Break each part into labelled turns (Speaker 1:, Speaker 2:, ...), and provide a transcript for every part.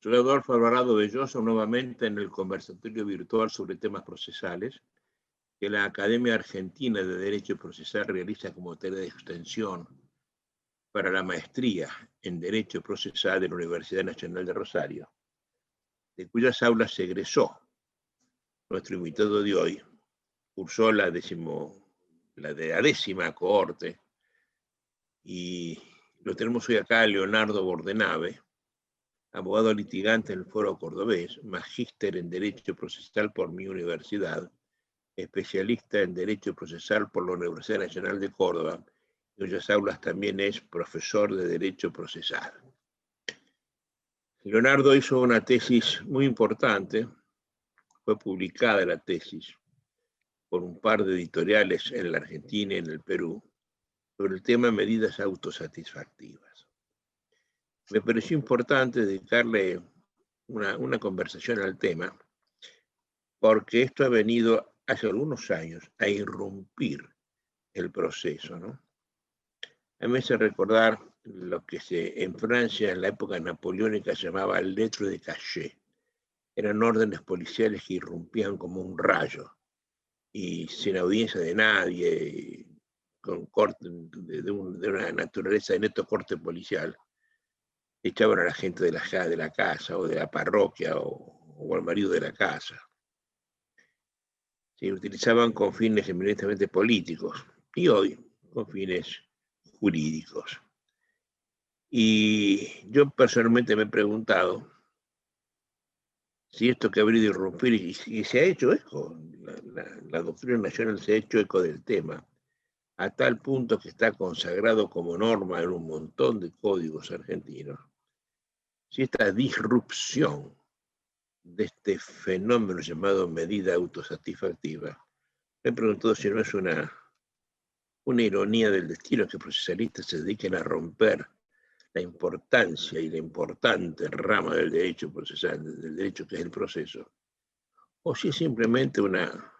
Speaker 1: Soy Adolfo Alvarado Belloso, nuevamente en el conversatorio virtual sobre temas procesales que la Academia Argentina de Derecho Procesal realiza como tarea de extensión para la maestría en Derecho Procesal de la Universidad Nacional de Rosario, de cuyas aulas se egresó nuestro invitado de hoy. Cursó la décima cohorte y lo tenemos hoy acá, Leonardo Bordenave, abogado litigante en el Foro Cordobés, magíster en Derecho Procesal por mi universidad, especialista en Derecho Procesal por la Universidad Nacional de Córdoba, en cuyas aulas también es profesor de Derecho Procesal. Leonardo hizo una tesis muy importante, fue publicada la tesis por un par de editoriales en la Argentina y en el Perú, sobre el tema medidas autosatisfactivas. Me pareció importante dedicarle una conversación al tema, porque esto ha venido hace algunos años a irrumpir el proceso, ¿no? A mí me hace recordar lo que en Francia en la época napoleónica se llamaba lettre de cachet. Eran órdenes policiales que irrumpían como un rayo y sin audiencia de nadie, con corte de una naturaleza de neto corte policial, echaban a la gente de la casa o de la parroquia o al marido de la casa. Se utilizaban con fines eminentemente políticos y hoy con fines jurídicos. Y yo personalmente me he preguntado si esto que habría de irrumpir, y se ha hecho eco, la doctrina nacional se ha hecho eco del tema, a tal punto que está consagrado como norma en un montón de códigos argentinos, si esta disrupción de este fenómeno llamado medida autosatisfactiva, me he preguntado si no es una ironía del destino que procesalistas se dediquen a romper la importancia y la importante rama del derecho procesal, del derecho que es el proceso, o si es simplemente una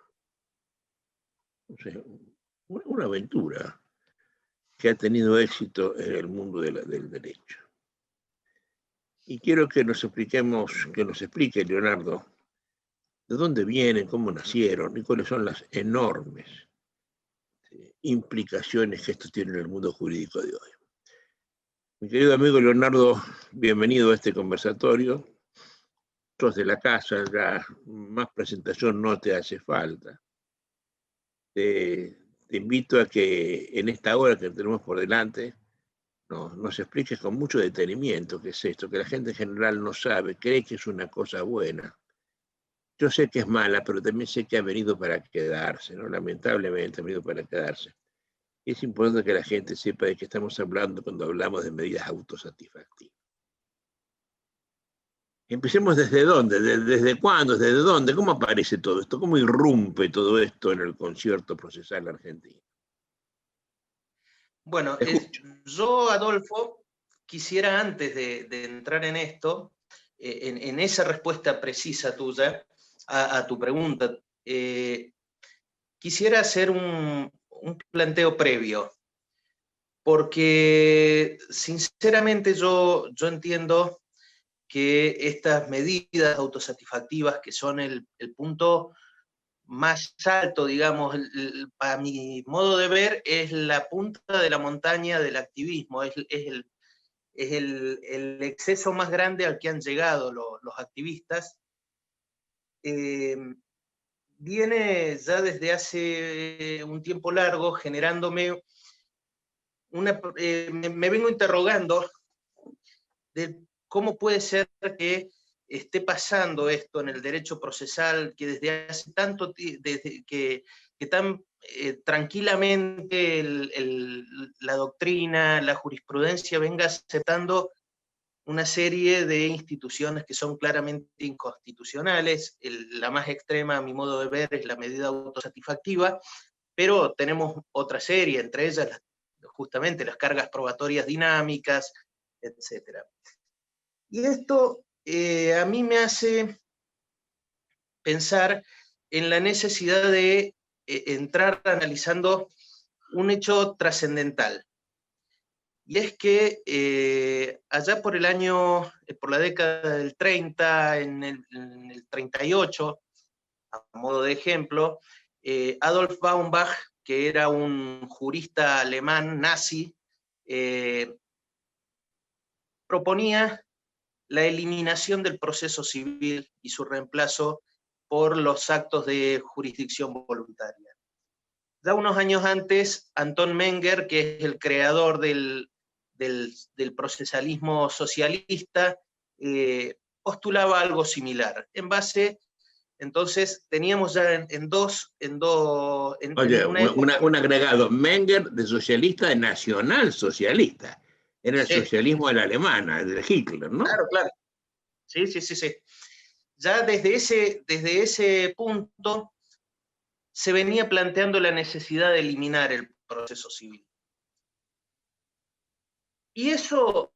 Speaker 1: aventura que ha tenido éxito en el mundo del derecho. Y quiero que nos explique Leonardo, de dónde vienen, cómo nacieron y cuáles son las enormes implicaciones que esto tiene en el mundo jurídico de hoy. Mi querido amigo Leonardo, bienvenido a este conversatorio. Sos de la casa, ya más presentación no te hace falta. Te invito a que en esta hora que tenemos por delante nos expliques con mucho detenimiento qué es esto, que la gente en general no sabe, cree que es una cosa buena. Yo sé que es mala, pero también sé que ha venido para quedarse, ¿no? Lamentablemente ha venido para quedarse. Es importante que la gente sepa de qué estamos hablando cuando hablamos de medidas autosatisfactivas. Empecemos desde dónde, desde cuándo, desde dónde, cómo aparece todo esto, cómo irrumpe todo esto en el concierto procesal argentino.
Speaker 2: Bueno, yo, Adolfo, quisiera antes de entrar en esto, en esa respuesta precisa tuya a tu pregunta, quisiera hacer un planteo previo, porque sinceramente yo entiendo que estas medidas autosatisfactivas, que son el punto más alto, digamos, a mi modo de ver, es la punta de la montaña del activismo, es el exceso más grande al que han llegado los activistas. Viene ya desde hace un tiempo largo generándome me vengo interrogando de cómo puede ser que esté pasando esto en el derecho procesal, que desde hace tanto desde que tan tranquilamente la doctrina, la jurisprudencia venga aceptando una serie de instituciones que son claramente inconstitucionales. La más extrema, a mi modo de ver, es la medida autosatisfactiva, pero tenemos otra serie, entre ellas justamente las cargas probatorias dinámicas, etc. Y esto a mí me hace pensar en la necesidad de entrar analizando un hecho trascendental. y es que allá por la década del 30, en el 38, a modo de ejemplo, Adolf Baumbach, que era un jurista alemán nazi, proponía la eliminación del proceso civil y su reemplazo por los actos de jurisdicción voluntaria. Ya unos años antes, Anton Menger, que es el creador del procesalismo socialista, postulaba algo similar. En base, entonces, teníamos ya
Speaker 1: Oye,
Speaker 2: una época...
Speaker 1: un agregado, Menger de socialista, de nacional-socialista. Era el
Speaker 2: Sí,
Speaker 1: socialismo de la alemana, de Hitler, ¿no?
Speaker 2: claro, claro. Sí, sí, sí, sí. Ya desde ese punto se venía planteando la necesidad de eliminar el proceso civil. Y eso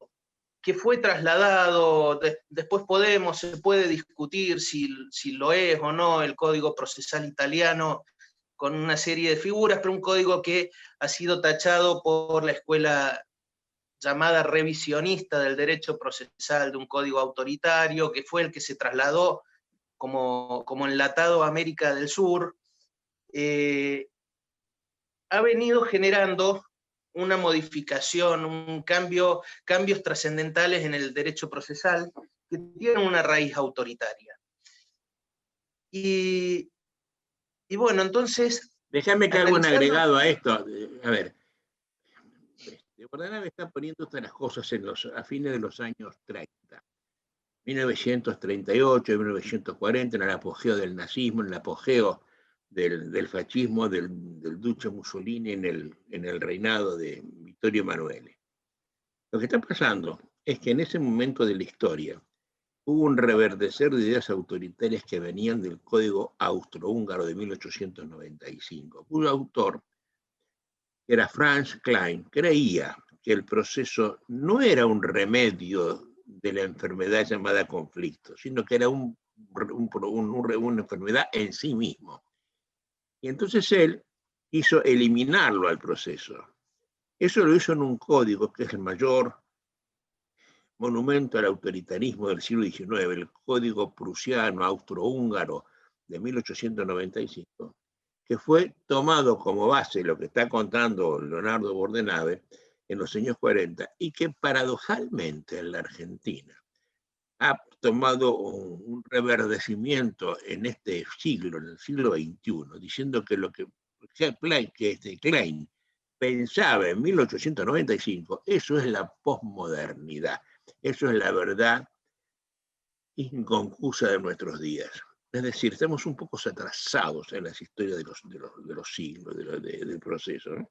Speaker 2: que fue trasladado, después se puede discutir si lo es o no el Código Procesal Italiano con una serie de figuras, pero un código que ha sido tachado por la escuela llamada revisionista del derecho procesal, de un código autoritario, que fue el que se trasladó como enlatado a América del Sur, ha venido generando una modificación, cambios trascendentales en el derecho procesal que tienen una raíz autoritaria. Y bueno, entonces...
Speaker 1: Déjame que haga un agregado a esto. A ver, Bordenave está poniendo todas las cosas a fines de los años 30. 1938, 1940, en el apogeo del nazismo, en el apogeo del fascismo, del duce Mussolini en el reinado de Vittorio Emanuele. Lo que está pasando es que en ese momento de la historia hubo un reverdecer de ideas autoritarias que venían del Código Austrohúngaro de 1895, cuyo autor, que era Franz Klein, creía que el proceso no era un remedio de la enfermedad llamada conflicto, sino que era una enfermedad en sí mismo. Y entonces él quiso eliminarlo al proceso. Eso lo hizo en un código que es el mayor monumento al autoritarismo del siglo XIX, el Código Prusiano Austrohúngaro de 1895, que fue tomado como base lo que está contando Leonardo Bordenave en los años 40 y que paradojalmente en la Argentina ha tomado un reverdecimiento en este siglo, en el siglo XXI, diciendo que lo que Klein pensaba en 1895, eso es la posmodernidad, eso es la verdad inconfusa de nuestros días. Es decir, estamos un poco atrasados en las historias de los siglos, del proceso, ¿no?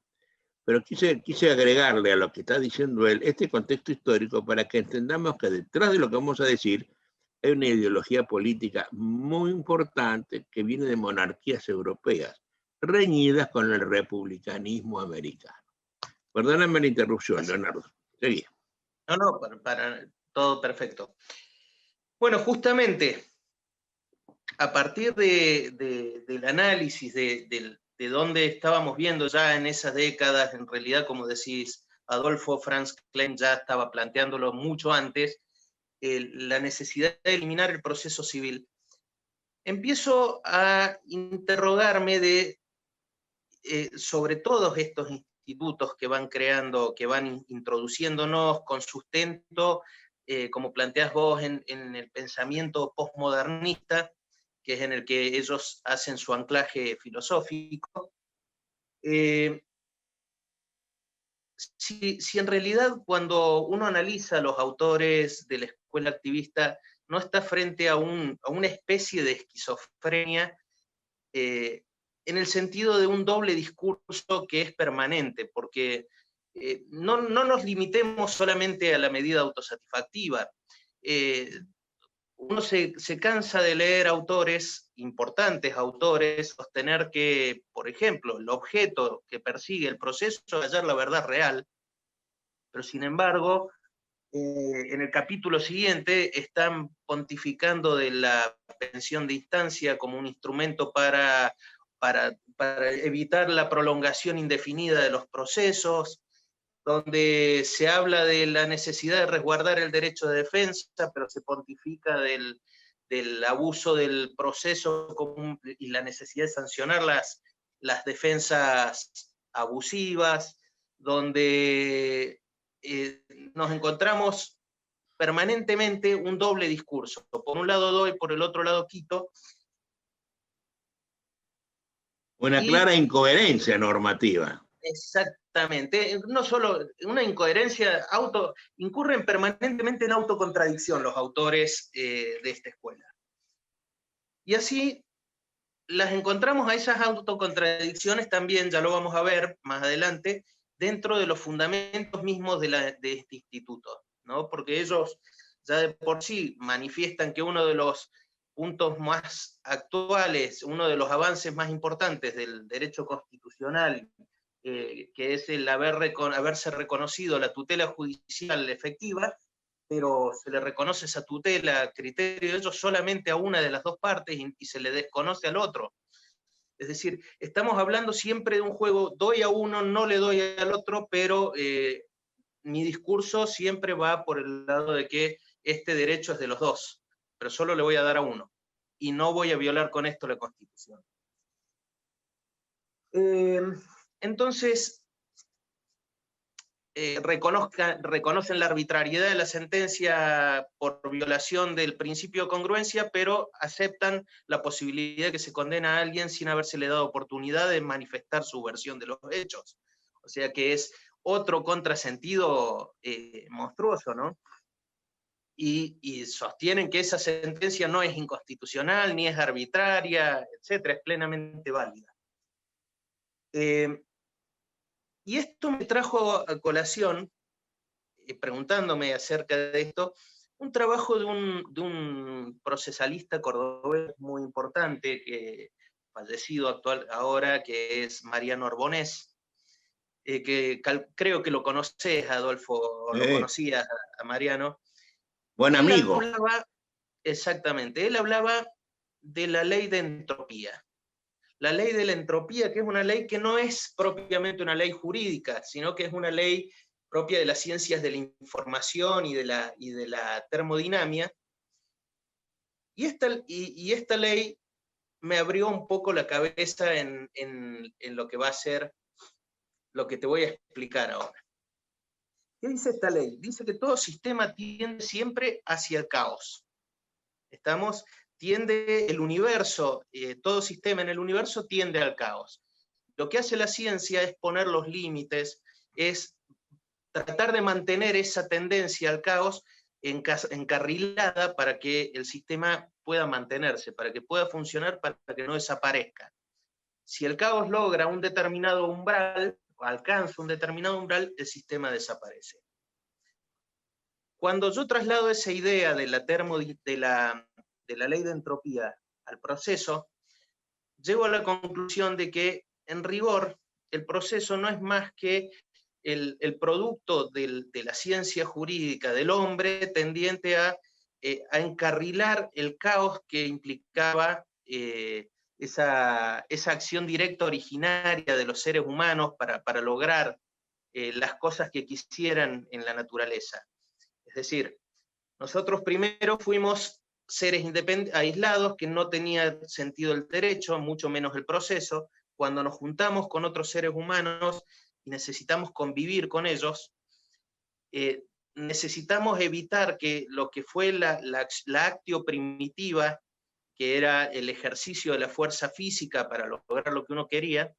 Speaker 1: Pero quise agregarle a lo que está diciendo él este contexto histórico para que entendamos que detrás de lo que vamos a decir hay una ideología política muy importante que viene de monarquías europeas, reñidas con el republicanismo americano. Perdóname la interrupción, Leonardo. Seguí.
Speaker 2: No, para todo perfecto. Bueno, justamente a partir del análisis de dónde estábamos viendo ya en esas décadas, en realidad, como decís, Adolfo Franz Klein ya estaba planteándolo mucho antes, la necesidad de eliminar el proceso civil. Empiezo a interrogarme sobre todos estos institutos que van creando, que van introduciéndonos con sustento, como planteás vos, en el pensamiento postmodernista, que es en el que ellos hacen su anclaje filosófico. Si en realidad cuando uno analiza a los autores de la escuela activista, no está frente a una especie de esquizofrenia, en el sentido de un doble discurso que es permanente, porque no nos limitemos solamente a la medida autosatisfactiva. Uno se cansa de leer autores, importantes autores, sostener que, por ejemplo, el objeto que persigue el proceso es hallar la verdad real, pero sin embargo, en el capítulo siguiente están pontificando de la pensión de instancia como un instrumento para evitar la prolongación indefinida de los procesos. donde se habla de la necesidad de resguardar el derecho de defensa, pero se pontifica del abuso del proceso y la necesidad de sancionar las defensas abusivas, donde nos encontramos permanentemente un doble discurso. Por un lado doy, por el otro lado quito.
Speaker 1: Una clara incoherencia normativa.
Speaker 2: Exactamente. No solo una incoherencia, incurren permanentemente en autocontradicción los autores de esta escuela. Y así las encontramos a esas autocontradicciones también, ya lo vamos a ver más adelante, dentro de los fundamentos mismos de este instituto, ¿no? Porque ellos ya de por sí manifiestan que uno de los puntos más actuales, uno de los avances más importantes del derecho constitucional, que es el haberse reconocido la tutela judicial efectiva, pero se le reconoce esa tutela a criterio de ellos solamente a una de las dos partes y se le desconoce al otro. Es decir, estamos hablando siempre de un juego, doy a uno, no le doy al otro, pero mi discurso siempre va por el lado de que este derecho es de los dos, pero solo le voy a dar a uno, y no voy a violar con esto la Constitución. Entonces, reconocen la arbitrariedad de la sentencia por violación del principio de congruencia, pero aceptan la posibilidad de que se condena a alguien sin habérsele dado oportunidad de manifestar su versión de los hechos. O sea que es otro contrasentido monstruoso, ¿no? Y sostienen que esa sentencia no es inconstitucional, ni es arbitraria, etcétera, es plenamente válida. Y esto me trajo a colación, preguntándome acerca de esto, un trabajo de un procesalista cordobés muy importante, fallecido ahora, que es Mariano Orbonés, que creo que lo conoces, Adolfo, lo conocías a Mariano.
Speaker 1: Buen amigo.
Speaker 2: Exactamente, él hablaba de la ley de entropía. La ley de la entropía, que es una ley que no es propiamente una ley jurídica, sino que es una ley propia de las ciencias de la información y de la termodinámica. Y esta ley me abrió un poco la cabeza en lo que va a ser lo que te voy a explicar ahora. ¿Qué dice esta ley? Dice que todo sistema tiende siempre hacia el caos. Tiende el universo, todo sistema en el universo tiende al caos. Lo que hace la ciencia es poner los límites, es tratar de mantener esa tendencia al caos encarrilada para que el sistema pueda mantenerse, para que pueda funcionar, para que no desaparezca. Si el caos logra un determinado umbral, o alcanza un determinado umbral, el sistema desaparece. Cuando yo traslado esa idea de la ley de entropía al proceso, llego a la conclusión de que, en rigor, el proceso no es más que el producto de la ciencia jurídica del hombre tendiente a encarrilar el caos que implicaba esa acción directa originaria de los seres humanos para lograr las cosas que quisieran en la naturaleza. Es decir, nosotros primero fuimos seres aislados que no tenía sentido el derecho, mucho menos el proceso. Cuando nos juntamos con otros seres humanos y necesitamos convivir con ellos, necesitamos evitar que lo que fue la actio primitiva, que era el ejercicio de la fuerza física para lograr lo que uno quería,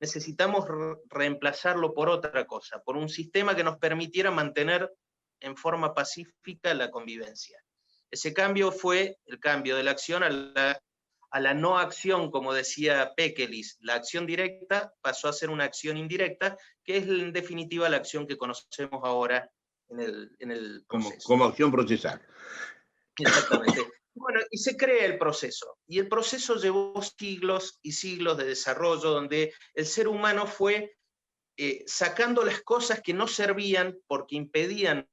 Speaker 2: necesitamos reemplazarlo por otra cosa, por un sistema que nos permitiera mantener en forma pacífica la convivencia. Ese cambio fue el cambio de la acción a la no acción, como decía Pékelis. La acción directa pasó a ser una acción indirecta, que es en definitiva la acción que conocemos ahora en el proceso.
Speaker 1: Como acción procesal.
Speaker 2: Exactamente. Bueno, y se crea el proceso. Y el proceso llevó siglos y siglos de desarrollo, donde el ser humano fue sacando las cosas que no servían porque impedían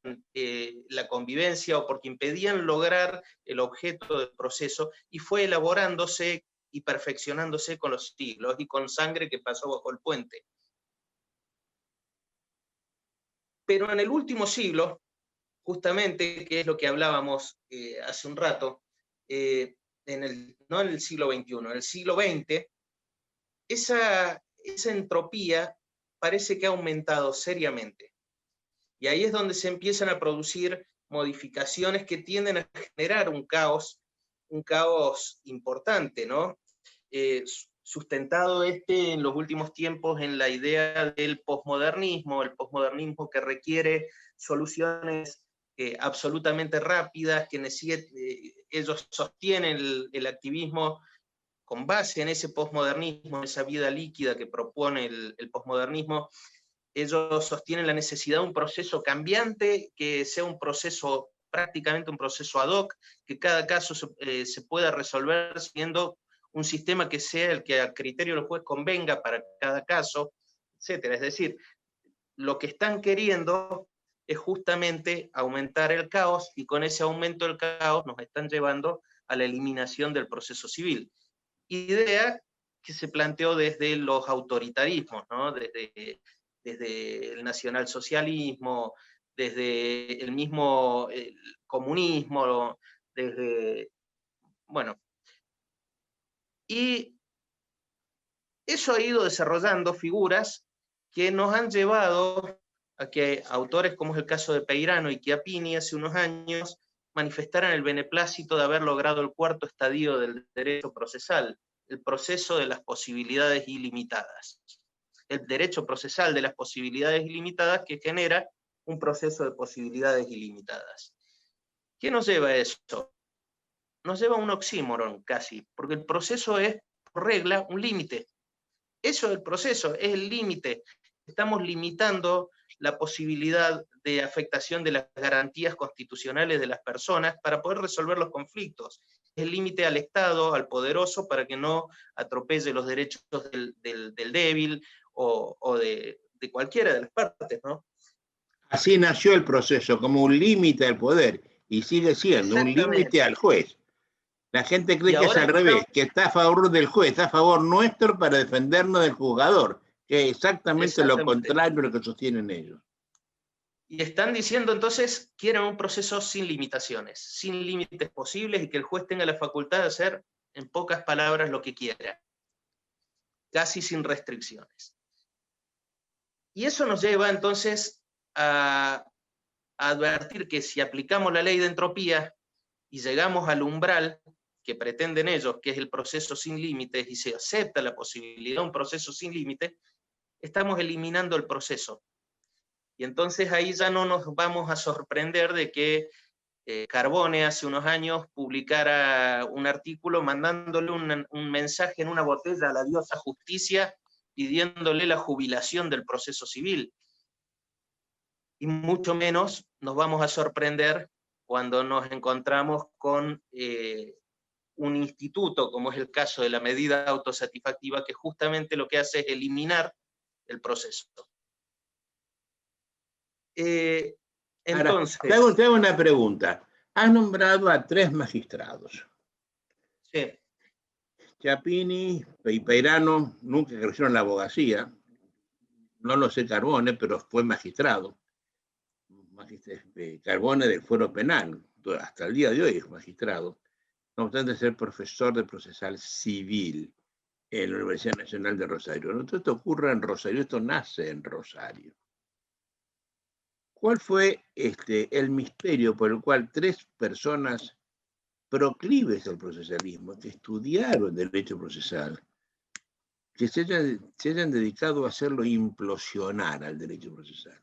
Speaker 2: la convivencia o porque impedían lograr el objeto del proceso, y fue elaborándose y perfeccionándose con los siglos y con sangre que pasó bajo el puente. Pero en el último siglo, justamente, que es lo que hablábamos hace un rato, no en el siglo XXI, en el siglo XX, esa entropía parece que ha aumentado seriamente. Y ahí es donde se empiezan a producir modificaciones que tienden a generar un caos importante, ¿no? Sustentado en los últimos tiempos en la idea del posmodernismo, el posmodernismo que requiere soluciones absolutamente rápidas, que ellos sostienen el activismo con base en ese posmodernismo, esa vida líquida que propone el posmodernismo. Ellos sostienen la necesidad de un proceso cambiante, que sea un proceso, prácticamente un proceso ad hoc, que cada caso se pueda resolver siendo un sistema que sea el que a criterio del juez convenga para cada caso, etc. Es decir, lo que están queriendo es justamente aumentar el caos, y con ese aumento del caos nos están llevando a la eliminación del proceso civil. Idea que se planteó desde los autoritarismos, ¿no? Desde el nacionalsocialismo, desde el mismo comunismo, bueno. Y eso ha ido desarrollando figuras que nos han llevado a que autores como es el caso de Peirano y Chiappini hace unos años manifestaran el beneplácito de haber logrado el cuarto estadio del derecho procesal, el proceso de las posibilidades ilimitadas. El derecho procesal de las posibilidades ilimitadas que genera un proceso de posibilidades ilimitadas. ¿Qué nos lleva a eso? Nos lleva a un oxímoron casi, porque el proceso es, por regla, un límite. Eso es el proceso, es el límite. Estamos limitando la posibilidad de afectación de las garantías constitucionales de las personas para poder resolver los conflictos. Es el límite al Estado, al poderoso, para que no atropelle los derechos del débil o de cualquiera de las partes, ¿no?
Speaker 1: Así nació el proceso, como un límite al poder, y sigue siendo un límite al juez. La gente cree que es al revés, que está a favor del juez, está a favor nuestro para defendernos del juzgador, que es exactamente lo contrario de lo que sostienen ellos.
Speaker 2: Y están diciendo entonces, quieren un proceso sin limitaciones, sin límites posibles, y que el juez tenga la facultad de hacer, en pocas palabras, lo que quiera, casi sin restricciones. Y eso nos lleva entonces a advertir que si aplicamos la ley de entropía y llegamos al umbral que pretenden ellos, que es el proceso sin límites, y se acepta la posibilidad de un proceso sin límites, estamos eliminando el proceso. Y entonces ahí ya no nos vamos a sorprender de que Carbone hace unos años publicara un artículo mandándole un mensaje en una botella a la diosa Justicia, pidiéndole la jubilación del proceso civil. Y mucho menos nos vamos a sorprender cuando nos encontramos con un instituto, como es el caso de la medida autosatisfactiva, que justamente lo que hace es eliminar el proceso. Entonces,
Speaker 1: ahora, te hago una pregunta. Has nombrado a 3 magistrados.
Speaker 2: Sí.
Speaker 1: Chiappini y Peirano nunca ejercieron la abogacía. No lo sé Carbone, pero fue magistrado. Carbone del Fuero Penal, hasta el día de hoy es magistrado. No obstante ser profesor de procesal civil en la Universidad Nacional de Rosario. No, esto ocurre en Rosario, esto nace en Rosario. ¿Cuál fue el misterio por el cual 3 personas proclives al procesalismo, que estudiaron derecho procesal, que se hayan dedicado a hacerlo implosionar al derecho procesal?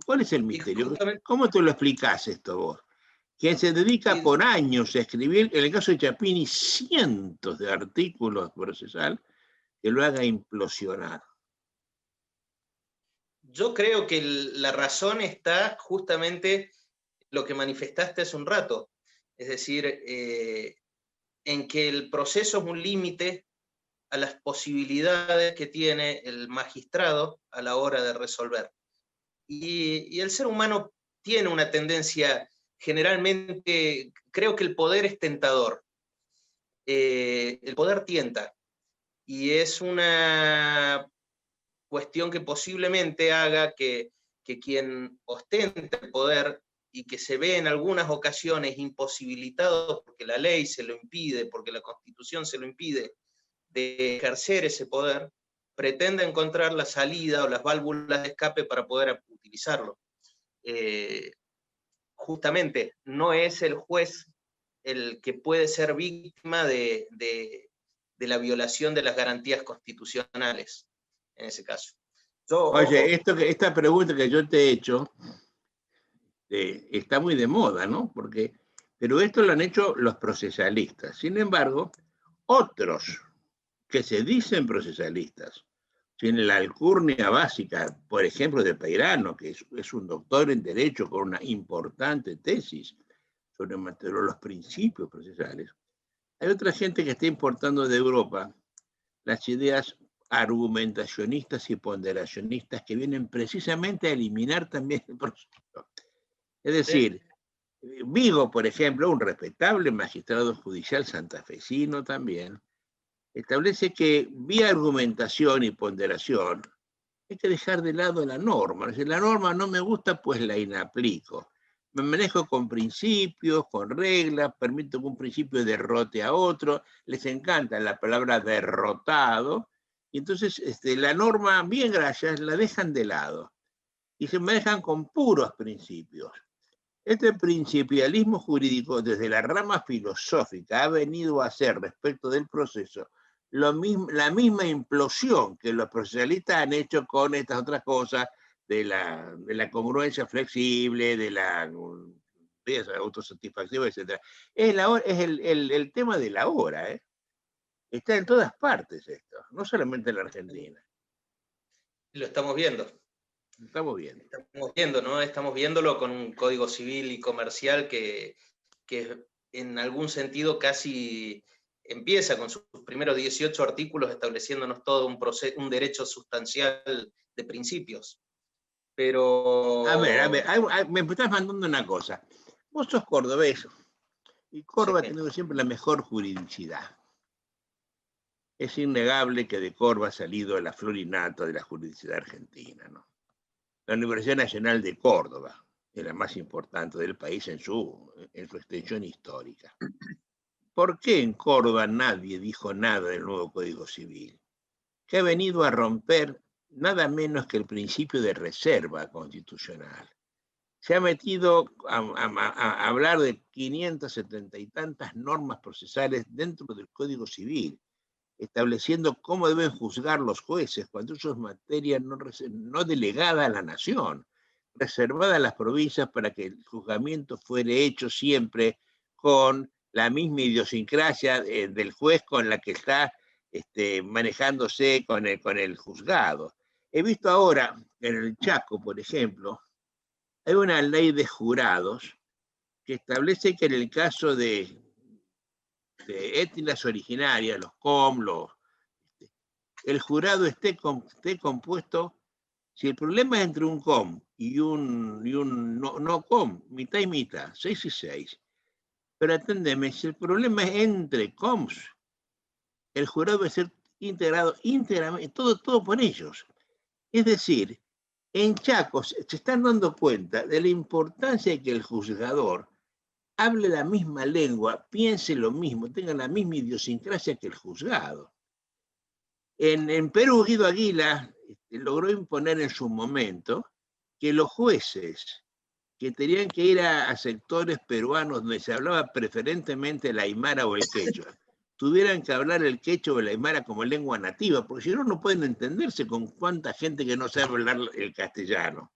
Speaker 1: ¿Cuál es el misterio? ¿Cómo te lo explicás esto vos? Quien se dedica por años a escribir, en el caso de Chiappini, cientos de artículos procesal, que lo haga implosionar.
Speaker 2: Yo creo que la razón está justamente lo que manifestaste hace un rato, es decir, en que el proceso es un límite a las posibilidades que tiene el magistrado a la hora de resolver. Y el ser humano tiene una tendencia, generalmente, creo que el poder es tentador. El poder tienta. Y es una cuestión que posiblemente haga que quien ostente el poder y que se ve en algunas ocasiones imposibilitado porque la ley se lo impide, porque la Constitución se lo impide, de ejercer ese poder, pretenda encontrar la salida o las válvulas de escape para poder utilizarlo. Justamente, no es el juez el que puede ser víctima de la violación de las garantías constitucionales, en ese caso.
Speaker 1: Oye, esta pregunta que yo te he hecho está muy de moda, ¿no? Pero esto lo han hecho los procesalistas. Sin embargo, otros que se dicen procesalistas, tienen la alcurnia básica, por ejemplo, de Peirano, que es un doctor en Derecho con una importante tesis sobre los principios procesales. Hay otra gente que está importando de Europa las ideas argumentacionistas y ponderacionistas que vienen precisamente a eliminar también el proceso. Es decir, Vigo, por ejemplo, un respetable magistrado judicial santafesino también, establece que vía argumentación y ponderación hay que dejar de lado la norma. Si la norma no me gusta, pues la inaplico. Me manejo con principios, con reglas, permito que un principio derrote a otro. Les encanta la palabra derrotado. Y entonces la norma, bien gracias, la dejan de lado. Y se manejan con puros principios. Este principialismo jurídico desde la rama filosófica ha venido a ser respecto del proceso la misma implosión que los procesalistas han hecho con estas otras cosas de la congruencia flexible, de la autosatisfacción, etc. Es el tema de la hora, ¿eh? Está en todas partes esto, no solamente en la Argentina.
Speaker 2: Lo estamos viendo.
Speaker 1: Estamos viendo.
Speaker 2: Estamos viendo, ¿no? Estamos viéndolo con un código civil y comercial que en algún sentido casi empieza con sus primeros 18 artículos estableciéndonos todo un derecho sustancial de principios. Pero...
Speaker 1: A ver, me estás mandando una cosa. Vos sos cordobés y Córdoba ha tenido siempre la mejor juridicidad. Es innegable que de Córdoba ha salido la flor innata de la juridicidad argentina, ¿no? La Universidad Nacional de Córdoba es la más importante del país en su extensión histórica. ¿Por qué en Córdoba nadie dijo nada del nuevo Código Civil? Que ha venido a romper nada menos que el principio de reserva constitucional. Se ha metido a hablar de 570 y tantas normas procesales dentro del Código Civil, estableciendo cómo deben juzgar los jueces cuando eso es materia no delegada a la nación, reservada a las provincias para que el juzgamiento fuere hecho siempre con la misma idiosincrasia del juez con la que está manejándose con el juzgado. He visto ahora en el Chaco, por ejemplo, hay una ley de jurados que establece que en el caso de etnias originarias, los COM, el jurado esté compuesto, si el problema es entre un COM y un no COM, mitad y mitad, 6 y 6. Pero aténdeme, si el problema es entre COMs, el jurado debe ser integrado íntegramente, todo por ellos. Es decir, en Chaco se están dando cuenta de la importancia de que el juzgador hable la misma lengua, piense lo mismo, tenga la misma idiosincrasia que el juzgado. En Perú, Guido Aguila logró imponer en su momento que los jueces que tenían que ir a sectores peruanos donde se hablaba preferentemente el aymara o el quechua, tuvieran que hablar el quechua o el aymara como lengua nativa, porque si no, no pueden entenderse con cuánta gente que no sabe hablar el castellano.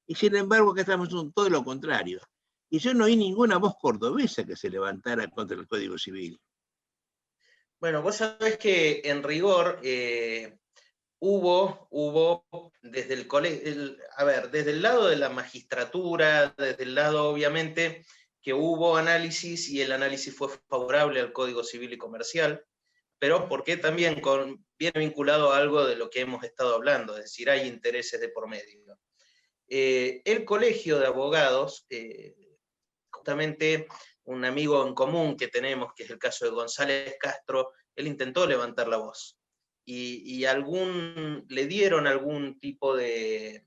Speaker 1: Y sin embargo, acá estamos haciendo todo lo contrario. Y yo no oí ninguna voz cordobesa que se levantara contra el Código Civil.
Speaker 2: Bueno, vos sabés que en rigor hubo desde desde el lado de la magistratura, desde el lado obviamente que hubo análisis y el análisis fue favorable al Código Civil y Comercial, pero porque también viene vinculado a algo de lo que hemos estado hablando, es decir, hay intereses de por medio. El Colegio de Abogados, justamente un amigo en común que tenemos, que es el caso de González Castro, él intentó levantar la voz. y le dieron algún tipo de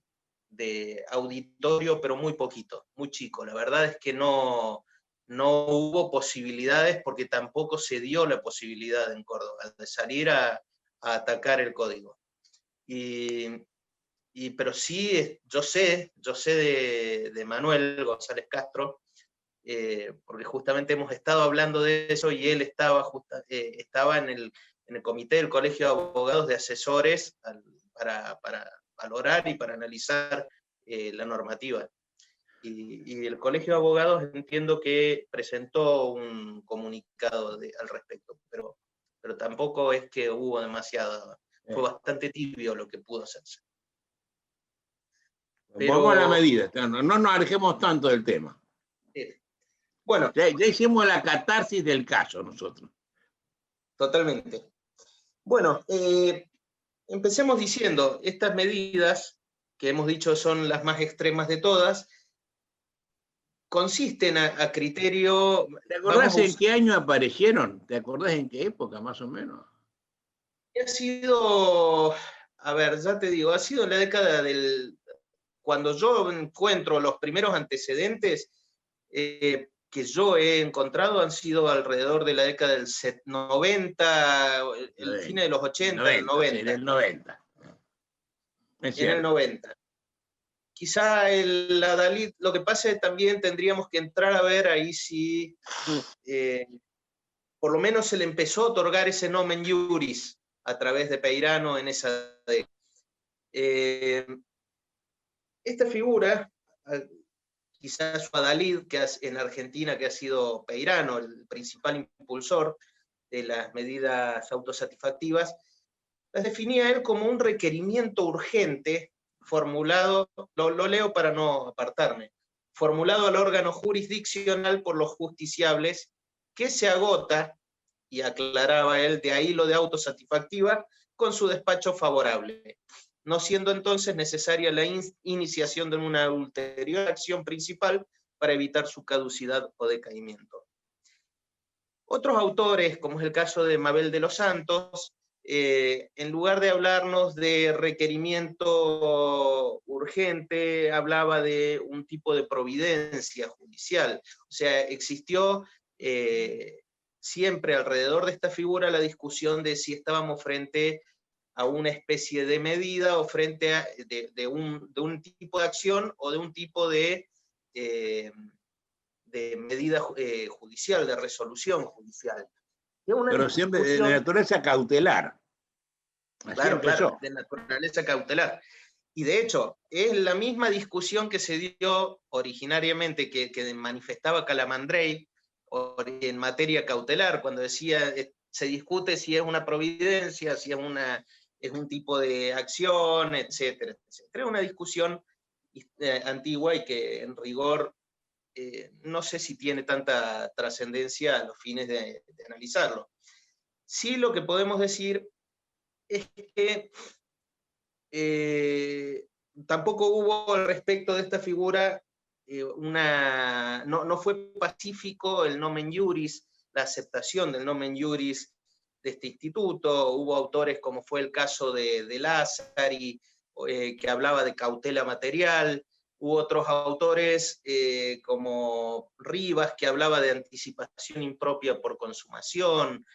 Speaker 2: auditorio, pero muy poquito, muy chico. La verdad es que no hubo posibilidades, porque tampoco se dio la posibilidad en Córdoba de salir a atacar el código. Pero sí, yo sé de Manuel González Castro, porque justamente hemos estado hablando de eso, y él estaba en el comité del Colegio de Abogados de asesores para valorar y para analizar la normativa. Y el Colegio de Abogados entiendo que presentó un comunicado al respecto, pero tampoco es que hubo demasiado, fue bastante tibio lo que pudo hacerse.
Speaker 1: Vamos a la medida, no nos alejemos tanto del tema.
Speaker 2: Bueno,
Speaker 1: ya hicimos la catarsis del caso nosotros.
Speaker 2: Totalmente. Bueno, empecemos diciendo, estas medidas que hemos dicho son las más extremas de todas, consisten a criterio...
Speaker 1: ¿Te acordás en qué año aparecieron? ¿Te acordás en qué época, más o menos?
Speaker 2: Ha sido, a ver, ya te digo, ha sido en la década del... Cuando yo encuentro los primeros antecedentes que yo he encontrado, han sido alrededor de la década del 90, el fin de los 80, el 90.
Speaker 1: En el 90.
Speaker 2: En el 90. Quizá el Adalid, lo que pasa es que también tendríamos que entrar a ver ahí si por lo menos se le empezó a otorgar ese nomen iuris a través de Peirano en esa década. Esta figura, quizás su Adalid, que en Argentina, que ha sido Peirano, el principal impulsor de las medidas autosatisfactivas, las definía él como un requerimiento urgente formulado, lo leo para no apartarme, formulado al órgano jurisdiccional por los justiciables, que se agota, y aclaraba él, de ahí lo de autosatisfactiva, con su despacho favorable, no siendo entonces necesaria la iniciación de una ulterior acción principal para evitar su caducidad o decaimiento. Otros autores, como es el caso de Mabel de los Santos, en lugar de hablarnos de requerimiento urgente, hablaba de un tipo de providencia judicial. O sea, existió siempre alrededor de esta figura la discusión de si estábamos frente a una especie de medida o frente a de un tipo de acción o de un tipo de medida judicial, de resolución judicial.
Speaker 1: Pero siempre de naturaleza cautelar.
Speaker 2: Claro, de naturaleza cautelar. Y de hecho, es la misma discusión que se dio originariamente, que manifestaba Calamandrei en materia cautelar, cuando decía, se discute si es una providencia, si es un tipo de acción, etcétera, etcétera. Es una discusión antigua y que en rigor no sé si tiene tanta trascendencia a los fines de analizarlo. Sí, lo que podemos decir es que tampoco hubo al respecto de esta figura no fue pacífico el nomen iuris, la aceptación del nomen iuris de este instituto. Hubo autores, como fue el caso de Lázari, que hablaba de cautela material. Hubo otros autores como Rivas, que hablaba de anticipación impropia por consumación,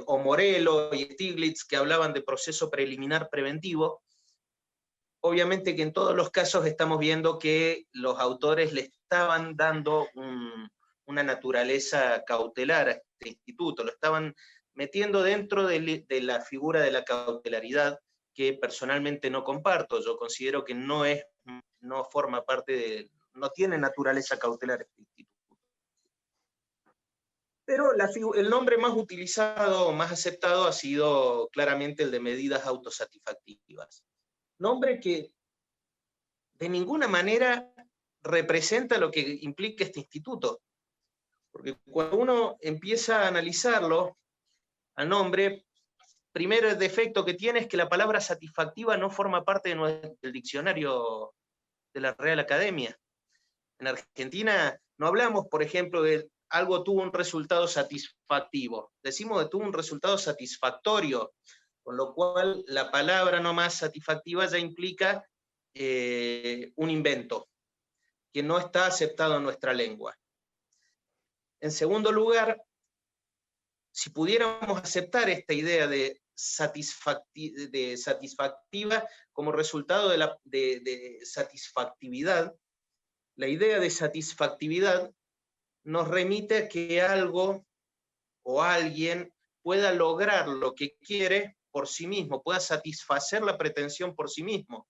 Speaker 2: o Morelo y Stiglitz, que hablaban de proceso preliminar preventivo. Obviamente que en todos los casos estamos viendo que los autores le estaban dando una naturaleza cautelar a este instituto, lo estaban metiendo dentro de la figura de la cautelaridad, que personalmente no comparto. Yo considero que no forma parte no tiene naturaleza cautelar este instituto. Pero el nombre más utilizado, más aceptado, ha sido claramente el de medidas autosatisfactivas. Nombre que de ninguna manera representa lo que implica este instituto. Porque cuando uno empieza a analizarlo, al nombre, primer defecto que tiene es que la palabra satisfactiva no forma parte del diccionario de la Real Academia. En Argentina no hablamos, por ejemplo, de algo tuvo un resultado satisfactivo. Decimos que tuvo un resultado satisfactorio, Con lo cual, la palabra nomás satisfactiva ya implica un invento, que no está aceptado en nuestra lengua. En segundo lugar, si pudiéramos aceptar esta idea de satisfactiva como resultado de satisfactividad, la idea de satisfactividad nos remite a que algo o alguien pueda lograr lo que quiere por sí mismo, pueda satisfacer la pretensión por sí mismo,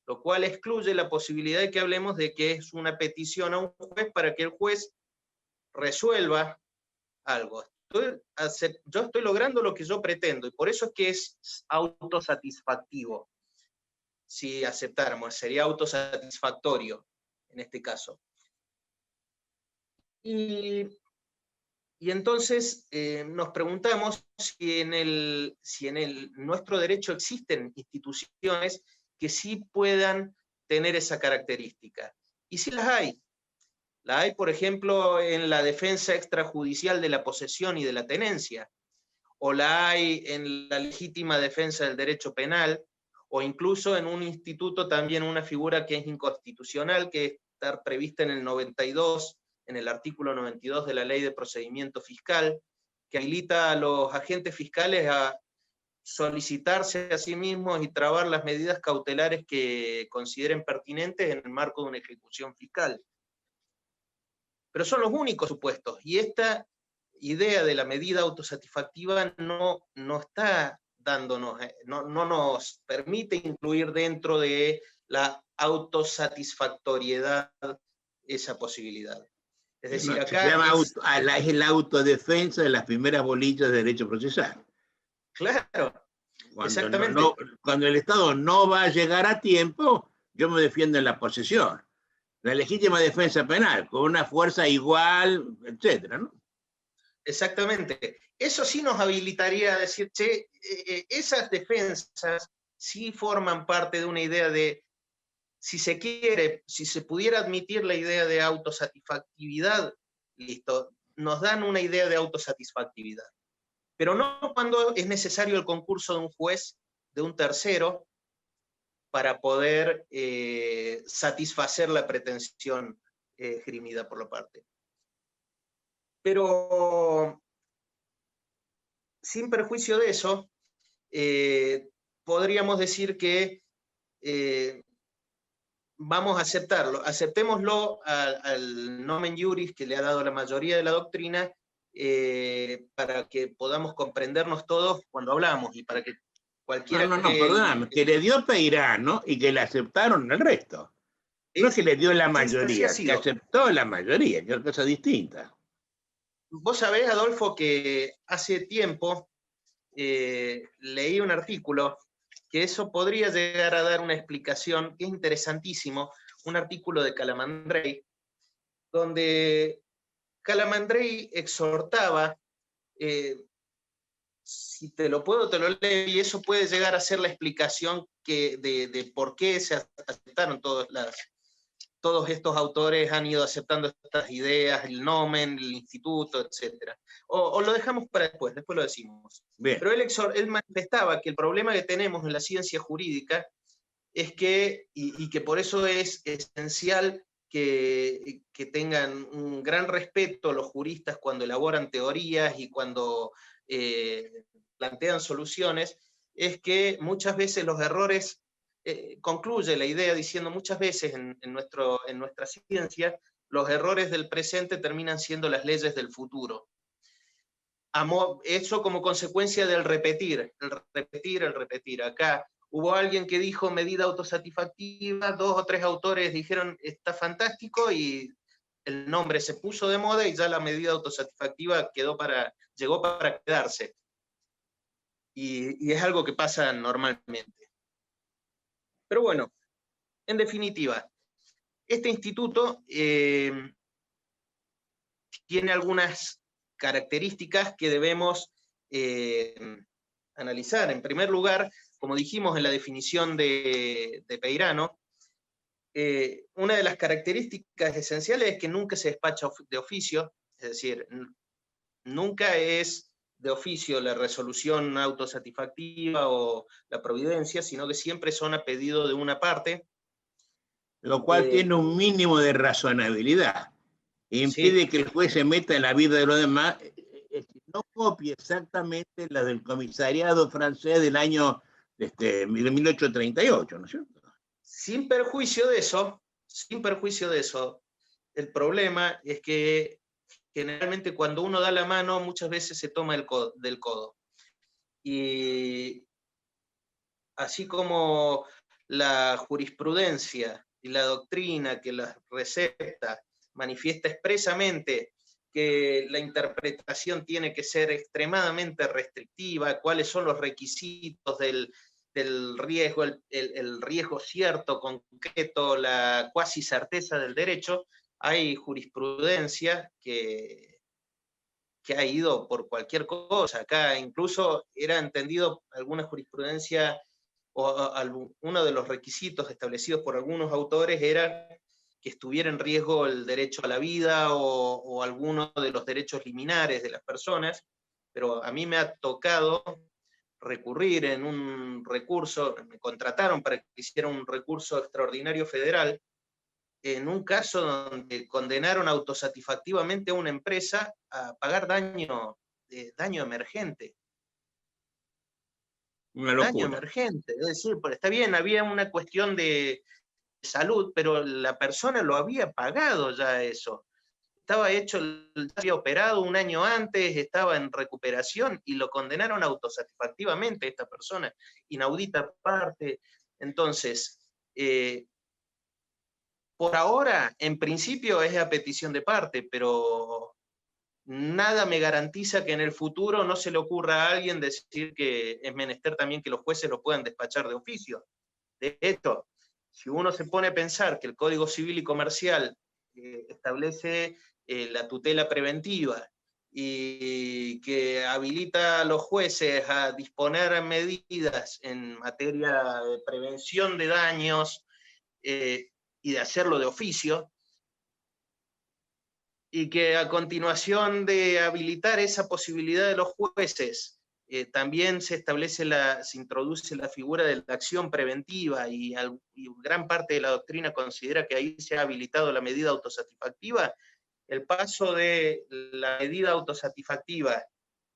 Speaker 2: lo cual excluye la posibilidad de que hablemos de que es una petición a un juez para que el juez resuelva algo. Yo estoy logrando lo que yo pretendo, y por eso es que es autosatisfactivo. Si aceptáramos, sería autosatisfactorio en este caso. Y entonces nos preguntamos si en nuestro derecho existen instituciones que sí puedan tener esa característica. Y sí las hay. La hay, por ejemplo, en la defensa extrajudicial de la posesión y de la tenencia, o la hay en la legítima defensa del derecho penal, o incluso en un instituto también, una figura que es inconstitucional, que está prevista en el 92, en el artículo 92 de la Ley de Procedimiento Fiscal, que habilita a los agentes fiscales a solicitarse a sí mismos y trabar las medidas cautelares que consideren pertinentes en el marco de una ejecución fiscal. Pero son los únicos supuestos, y esta idea de la medida autosatisfactiva no está dándonos, no nos permite incluir dentro de la autosatisfactoriedad esa posibilidad. Es decir,
Speaker 1: No,
Speaker 2: acá
Speaker 1: se llama es la autodefensa de las primeras bolillas de derecho procesal.
Speaker 2: Claro,
Speaker 1: Cuando
Speaker 2: exactamente.
Speaker 1: Cuando el Estado no va a llegar a tiempo, yo me defiendo en la posesión. La legítima defensa penal, con una fuerza igual, etcétera, ¿no?
Speaker 2: Exactamente. Eso sí nos habilitaría a decir, che, esas defensas sí forman parte de una idea de, si se quiere, si se pudiera admitir la idea de autosatisfactividad, listo, nos dan una idea de autosatisfactividad. Pero no cuando es necesario el concurso de un juez, de un tercero, para poder satisfacer la pretensión esgrimida por la parte. Pero sin perjuicio de eso, podríamos decir que vamos a aceptarlo, aceptémoslo al nomen iuris que le ha dado la mayoría de la doctrina, para que podamos comprendernos todos cuando hablamos, y para que cualquiera
Speaker 1: perdóname, que le dio Peirano, ¿no? Y que le aceptaron el resto. No es que le dio la mayoría, que aceptó la mayoría, que es cosa distinta.
Speaker 2: Vos sabés, Adolfo, que hace tiempo leí un artículo que eso podría llegar a dar una explicación, que es interesantísimo, un artículo de Calamandrei, donde Calamandrei exhortaba, si te lo puedo, te lo leo, y eso puede llegar a ser la explicación de por qué se aceptaron todos estos autores han ido aceptando estas ideas, el nomen, el instituto, etc. O lo dejamos para después lo decimos.
Speaker 1: Bien.
Speaker 2: Pero él manifestaba que el problema que tenemos en la ciencia jurídica es que, y que por eso es esencial que tengan un gran respeto los juristas cuando elaboran teorías y cuando plantean soluciones, es que muchas veces los errores, concluye la idea diciendo muchas veces en nuestra ciencia, los errores del presente terminan siendo las leyes del futuro. Eso como consecuencia del repetir. Acá hubo alguien que dijo medida autosatisfactiva, 2 o 3 autores dijeron está fantástico, y el nombre se puso de moda y ya la medida autosatisfactiva llegó para quedarse. Y es algo que pasa normalmente. Pero bueno, en definitiva, este instituto tiene algunas características que debemos analizar. En primer lugar, como dijimos en la definición de Peirano, una de las características esenciales es que nunca se despacha de oficio, es decir, nunca es de oficio la resolución autosatisfactiva o la providencia, sino que siempre son a pedido de una parte.
Speaker 1: Lo cual tiene un mínimo de razonabilidad. Impide
Speaker 2: sí,
Speaker 1: que el juez se meta en la vida de los demás, no copie exactamente la del comisariado francés del año de 1838, ¿no es cierto?
Speaker 2: sin perjuicio de eso, el problema es que generalmente cuando uno da la mano muchas veces se toma del codo. Y así como la jurisprudencia y la doctrina que las receta manifiesta expresamente que la interpretación tiene que ser extremadamente restrictiva, cuáles son los requisitos del riesgo, el riesgo cierto, concreto, la cuasi certeza del derecho, hay jurisprudencia que ha ido por cualquier cosa. Acá incluso era entendido alguna jurisprudencia o uno de los requisitos establecidos por algunos autores era que estuviera en riesgo el derecho a la vida o alguno de los derechos liminares de las personas, pero a mí me ha tocado recurrir en un recurso, me contrataron para que hiciera un recurso extraordinario federal, en un caso donde condenaron autosatisfactivamente a una empresa a pagar daño emergente.
Speaker 1: Una
Speaker 2: Daño
Speaker 1: locura.
Speaker 2: emergente, es decir, está bien, había una cuestión de salud, pero la persona lo había pagado ya eso. Estaba hecho, había operado un año antes, estaba en recuperación y lo condenaron autosatisfactivamente a esta persona, inaudita parte. Entonces, por ahora, en principio es a petición de parte, pero nada me garantiza que en el futuro no se le ocurra a alguien decir que es menester también que los jueces lo puedan despachar de oficio. De hecho, si uno se pone a pensar que el Código Civil y Comercial establece la tutela preventiva y que habilita a los jueces a disponer medidas en materia de prevención de daños y de hacerlo de oficio, y que a continuación de habilitar esa posibilidad de los jueces, también se introduce la figura de la acción preventiva y gran parte de la doctrina considera que ahí se ha habilitado la medida autosatisfactiva. El paso de la medida autosatisfactiva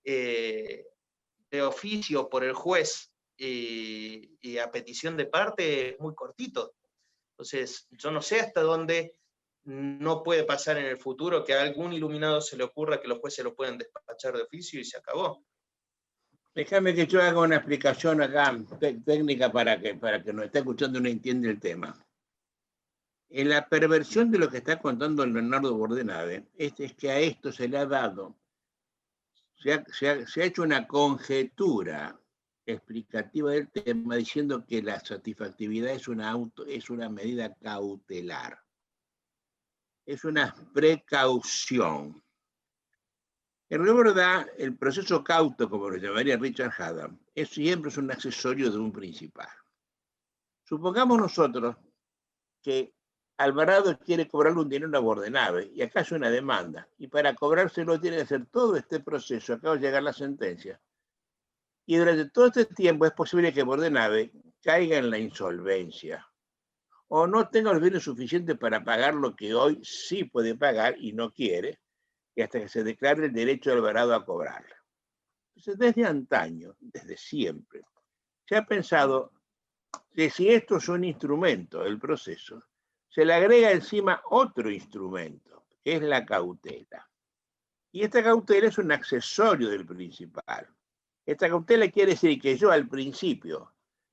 Speaker 2: de oficio por el juez y a petición de parte es muy cortito. Entonces, yo no sé hasta dónde no puede pasar en el futuro que a algún iluminado se le ocurra que los jueces lo pueden despachar de oficio y se acabó.
Speaker 1: Déjame que yo haga una explicación acá técnica para que nos esté escuchando y no entienda el tema. En la perversión de lo que está contando Leonardo Bordenave, es que a esto se le ha dado, se ha hecho una conjetura explicativa del tema diciendo que la satisfactividad es una medida cautelar. Es una precaución. En verdad, el proceso cauto, como lo llamaría Richard Haddam, siempre es un accesorio de un principal. Supongamos nosotros que Alvarado quiere cobrarle un dinero a Bordenave y acá hay una demanda, y para cobrárselo tiene que hacer todo este proceso, acaba de llegar la sentencia. Y durante todo este tiempo es posible que Bordenave caiga en la insolvencia o no tenga los bienes suficientes para pagar lo que hoy sí puede pagar y no quiere, y hasta que se declare el derecho de Alvarado a cobrarla. Entonces, desde antaño, desde siempre, se ha pensado que si esto es un instrumento del proceso, se le agrega encima otro instrumento, que es la cautela. Y esta cautela es un accesorio del principal. Esta cautela quiere decir que yo al principio,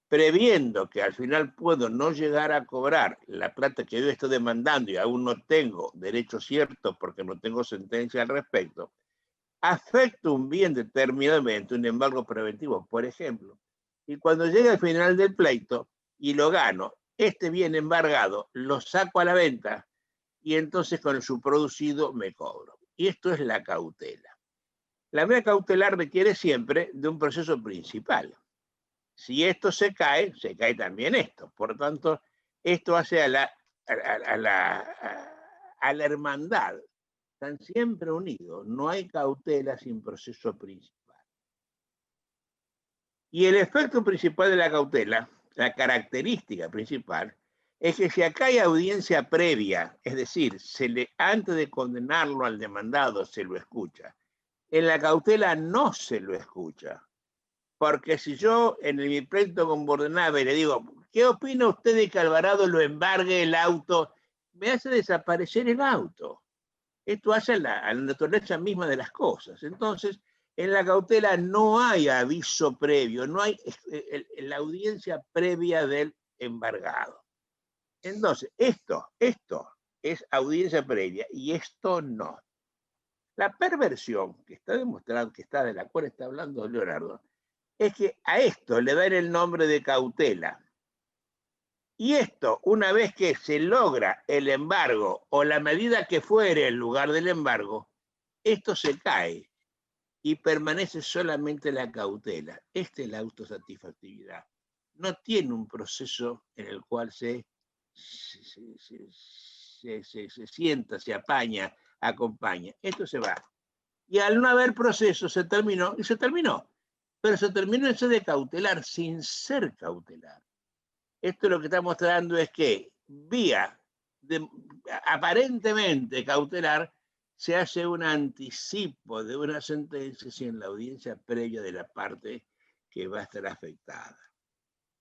Speaker 1: previendo que al final puedo no llegar a cobrar la plata que yo estoy demandando y aún no tengo derecho cierto porque no tengo sentencia al respecto, afecto un bien determinadamente, un embargo preventivo, por ejemplo, y cuando llega al final del pleito y lo gano, este bien embargado lo saco a la venta y entonces con el subproducido me cobro. Y esto es la cautela. La medida cautelar requiere siempre de un proceso principal. Si esto se cae también esto. Por tanto, esto hace a la hermandad. Están siempre unidos. No hay cautela sin proceso principal. Y el efecto principal de la cautela, la característica principal, es que si acá hay audiencia previa, es decir, antes de condenarlo al demandado se lo escucha, en la cautela no se lo escucha. Porque si yo en mi pleito con Bordenave le digo, ¿qué opina usted de que Alvarado lo embargue el auto? Me hace desaparecer el auto. Esto hace a la naturaleza misma de las cosas. Entonces, en la cautela no hay aviso previo, no hay la audiencia previa del embargado. Entonces, esto es audiencia previa y esto no. La perversión que está demostrada, de la cual está hablando Leonardo, es que a esto le dan el nombre de cautela. Y esto, una vez que se logra el embargo o la medida que fuere en lugar del embargo, esto se cae y permanece solamente la cautela. Esta es la autosatisfactividad. No tiene un proceso en el cual se sienta, se apaña, acompaña. Esto se va. Y al no haber proceso se terminó, y se terminó. Pero se terminó ese de cautelar sin ser cautelar. Esto lo que está mostrando es que vía aparentemente cautelar se hace un anticipo de una sentencia sin la audiencia previa de la parte que va a estar afectada.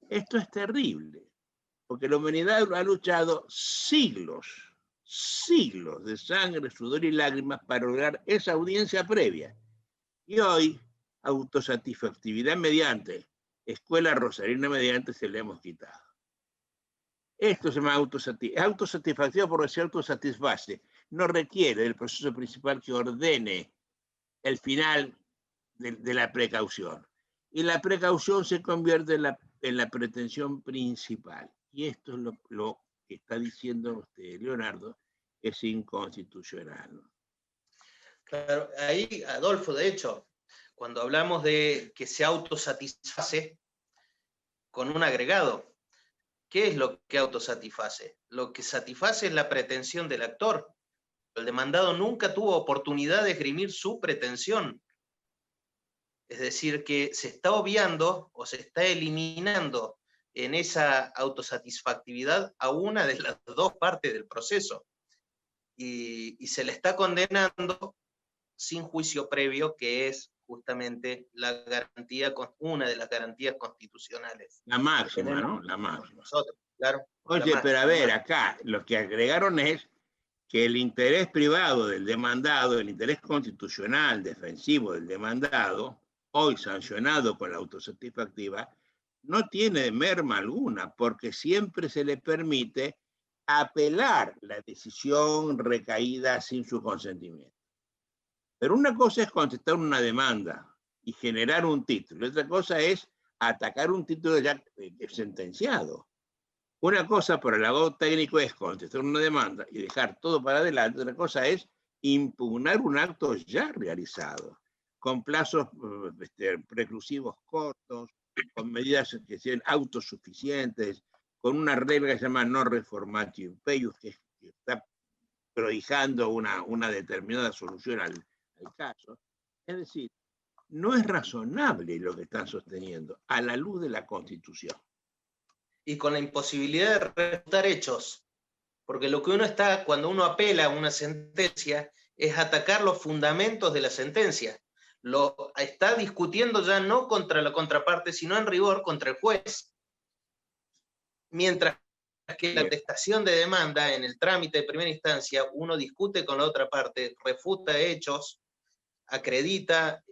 Speaker 1: Esto es terrible, porque la humanidad ha luchado siglos de sangre, sudor y lágrimas para lograr esa audiencia previa. Y hoy, autosatisfactividad mediante, escuela rosarina mediante, se le hemos quitado. Esto se llama autosatisfacción porque se autosatisface. No requiere del proceso principal que ordene el final de la precaución. Y la precaución se convierte en la pretensión principal. Y esto es lo que está diciendo usted, Leonardo, es inconstitucional.
Speaker 2: Claro, ahí, Adolfo, de hecho, cuando hablamos de que se autosatisface con un agregado, ¿qué es lo que autosatisface? Lo que satisface es la pretensión del actor. El demandado nunca tuvo oportunidad de esgrimir su pretensión. Es decir, que se está obviando o se está eliminando en esa autosatisfactividad a una de las dos partes del proceso. Y se le está condenando sin juicio previo, que es justamente la garantía, una de las garantías constitucionales.
Speaker 1: La máxima, ¿no? La máxima.
Speaker 2: Nosotros, claro.
Speaker 1: Oye, pero a ver, acá lo que agregaron es que el interés privado del demandado, el interés constitucional defensivo del demandado, hoy sancionado con la autosatisfactiva, no tiene merma alguna, porque siempre se le permite apelar la decisión recaída sin su consentimiento. Pero una cosa es contestar una demanda y generar un título, otra cosa es atacar un título ya sentenciado. Una cosa por el abogado técnico es contestar una demanda y dejar todo para adelante, otra cosa es impugnar un acto ya realizado, con plazos preclusivos cortos, con medidas que sean autosuficientes, con una regla que se llama no reformatio impeius, que está prohijando una determinada solución al caso. Es decir, no es razonable lo que están sosteniendo a la luz de la Constitución.
Speaker 2: Y con la imposibilidad de refutar hechos, porque lo que uno está, cuando uno apela a una sentencia, es atacar los fundamentos de la sentencia. Lo está discutiendo ya no contra la contraparte, sino en rigor contra el juez. Mientras que la atestación de demanda en el trámite de primera instancia, uno discute con la otra parte, refuta hechos, acredita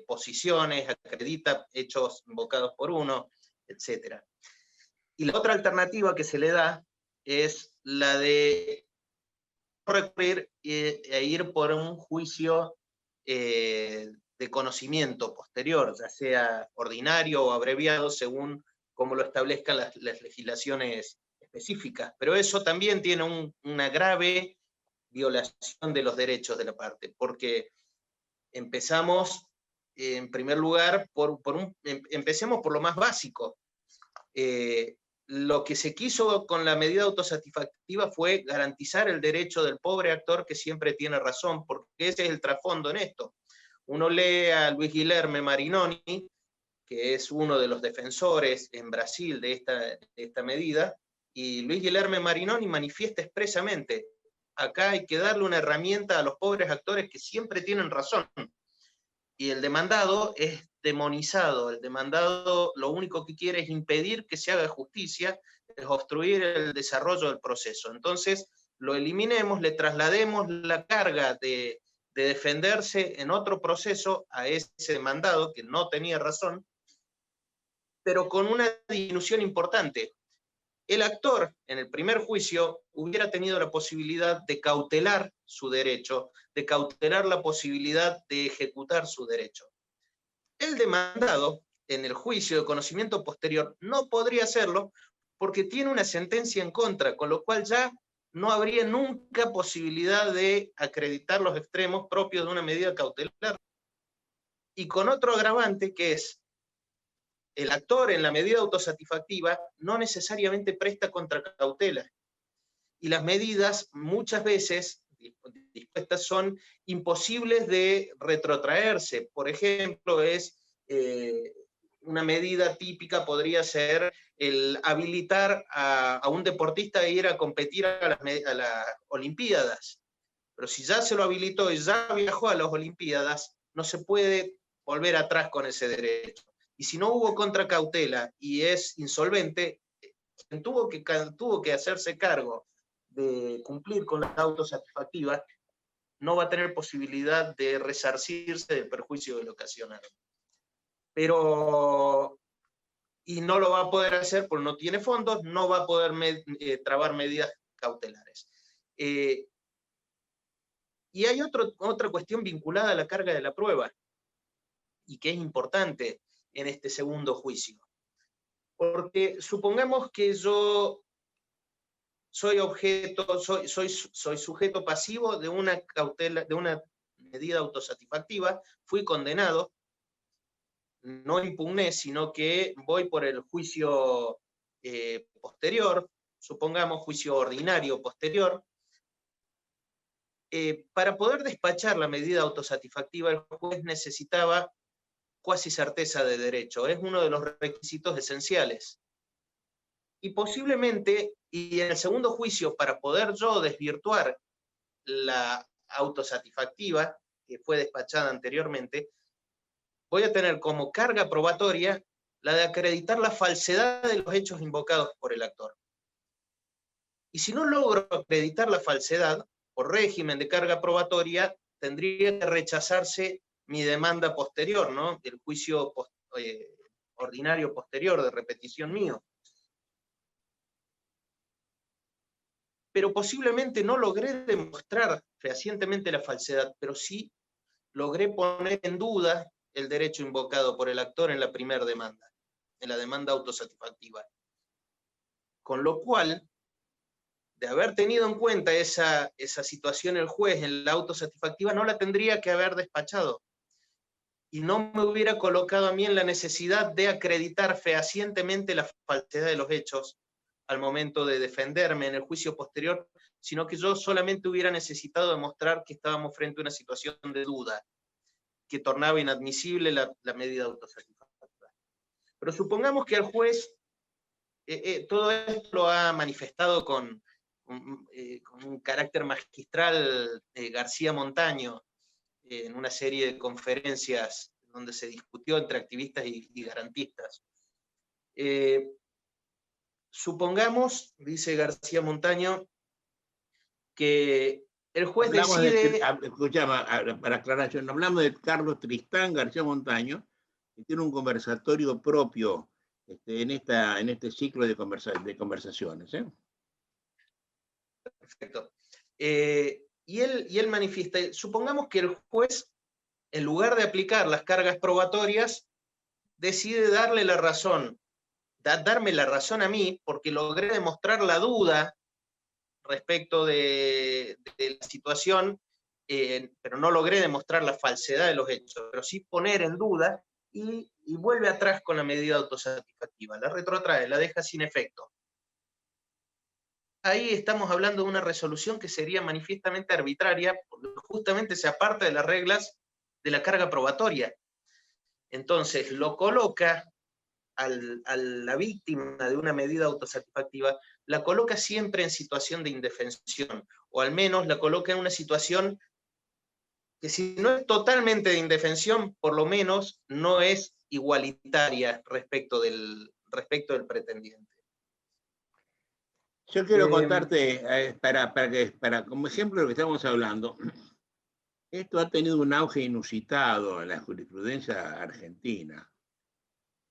Speaker 2: posiciones, acredita hechos invocados por uno, etc. Y la otra alternativa que se le da es la de recurrir e ir por un juicio de conocimiento posterior, ya sea ordinario o abreviado, según como lo establezcan las legislaciones específicas. Pero eso también tiene una grave violación de los derechos de la parte, porque empezamos, en primer lugar, empecemos por lo más básico. Lo que se quiso con la medida autosatisfactiva fue garantizar el derecho del pobre actor que siempre tiene razón, porque ese es el trasfondo en esto. Uno lee a Luis Guilherme Marinoni, que es uno de los defensores en Brasil de esta medida, y Luis Guilherme Marinoni manifiesta expresamente: acá hay que darle una herramienta a los pobres actores que siempre tienen razón. Y el demandado es demonizado. El demandado lo único que quiere es impedir que se haga justicia, es obstruir el desarrollo del proceso. Entonces, lo eliminemos, le traslademos la carga de defenderse en otro proceso a ese demandado que no tenía razón, pero con una disminución importante. El actor, en el primer juicio, hubiera tenido la posibilidad de cautelar su derecho, de cautelar la posibilidad de ejecutar su derecho. El demandado, en el juicio de conocimiento posterior, no podría hacerlo porque tiene una sentencia en contra, con lo cual ya no habría nunca posibilidad de acreditar los extremos propios de una medida cautelar. Y con otro agravante, que es: el actor en la medida autosatisfactiva no necesariamente presta contracautela. Y las medidas muchas veces dispuestas son imposibles de retrotraerse. Por ejemplo, una medida típica podría ser el habilitar a un deportista a ir a competir a las Olimpiadas. Pero si ya se lo habilitó y ya viajó a las Olimpiadas, no se puede volver atrás con ese derecho. Y si no hubo contracautela y es insolvente, quien tuvo que hacerse cargo de cumplir con la autosatisfactiva no va a tener posibilidad de resarcirse del perjuicio que le ocasionaron. Y no lo va a poder hacer porque no tiene fondos, no va a poder trabar medidas cautelares. Y hay otra cuestión vinculada a la carga de la prueba, y que es importante en este segundo juicio. Porque supongamos que yo soy sujeto pasivo de una medida autosatisfactiva, fui condenado, no impugné, sino que voy por el juicio posterior, supongamos juicio ordinario posterior. Para poder despachar la medida autosatisfactiva, el juez necesitaba cuasi certeza de derecho. Es uno de los requisitos esenciales. Y posiblemente, y en el segundo juicio, para poder yo desvirtuar la autosatisfactiva, que fue despachada anteriormente, voy a tener como carga probatoria la de acreditar la falsedad de los hechos invocados por el actor. Y si no logro acreditar la falsedad, por régimen de carga probatoria, tendría que rechazarse mi demanda posterior, ¿no? El juicio ordinario posterior de repetición mío. Pero posiblemente no logré demostrar fehacientemente la falsedad, pero sí logré poner en duda el derecho invocado por el actor en la primera demanda, en la demanda autosatisfactiva. Con lo cual, de haber tenido en cuenta esa situación el juez en la autosatisfactiva, no la tendría que haber despachado. Y no me hubiera colocado a mí en la necesidad de acreditar fehacientemente la falsedad de los hechos al momento de defenderme en el juicio posterior, sino que yo solamente hubiera necesitado demostrar que estábamos frente a una situación de duda, que tornaba inadmisible la medida autosatisfactiva. Pero supongamos que el juez todo esto lo ha manifestado con un carácter magistral García Montaño, en una serie de conferencias donde se discutió entre activistas y garantistas. Supongamos, dice García Montaño, que el juez decide...
Speaker 1: Escuchame, para aclaración, hablamos de Carlos Tristán García Montaño, que tiene un conversatorio propio en este ciclo de conversaciones.
Speaker 2: Perfecto. Y él manifiesta, supongamos que el juez, en lugar de aplicar las cargas probatorias, decide darme la razón a mí, porque logré demostrar la duda respecto de la situación, pero no logré demostrar la falsedad de los hechos, pero sí poner en duda, y vuelve atrás con la medida autosatisfactiva, la retrotrae, la deja sin efecto. Ahí estamos hablando de una resolución que sería manifiestamente arbitraria, porque justamente se aparta de las reglas de la carga probatoria. Entonces lo coloca a la víctima de una medida autosatisfactiva, la coloca siempre en situación de indefensión, o al menos la coloca en una situación que, si no es totalmente de indefensión, por lo menos no es igualitaria respecto del pretendiente.
Speaker 1: Yo quiero contarte, como ejemplo de lo que estamos hablando, esto ha tenido un auge inusitado en la jurisprudencia argentina.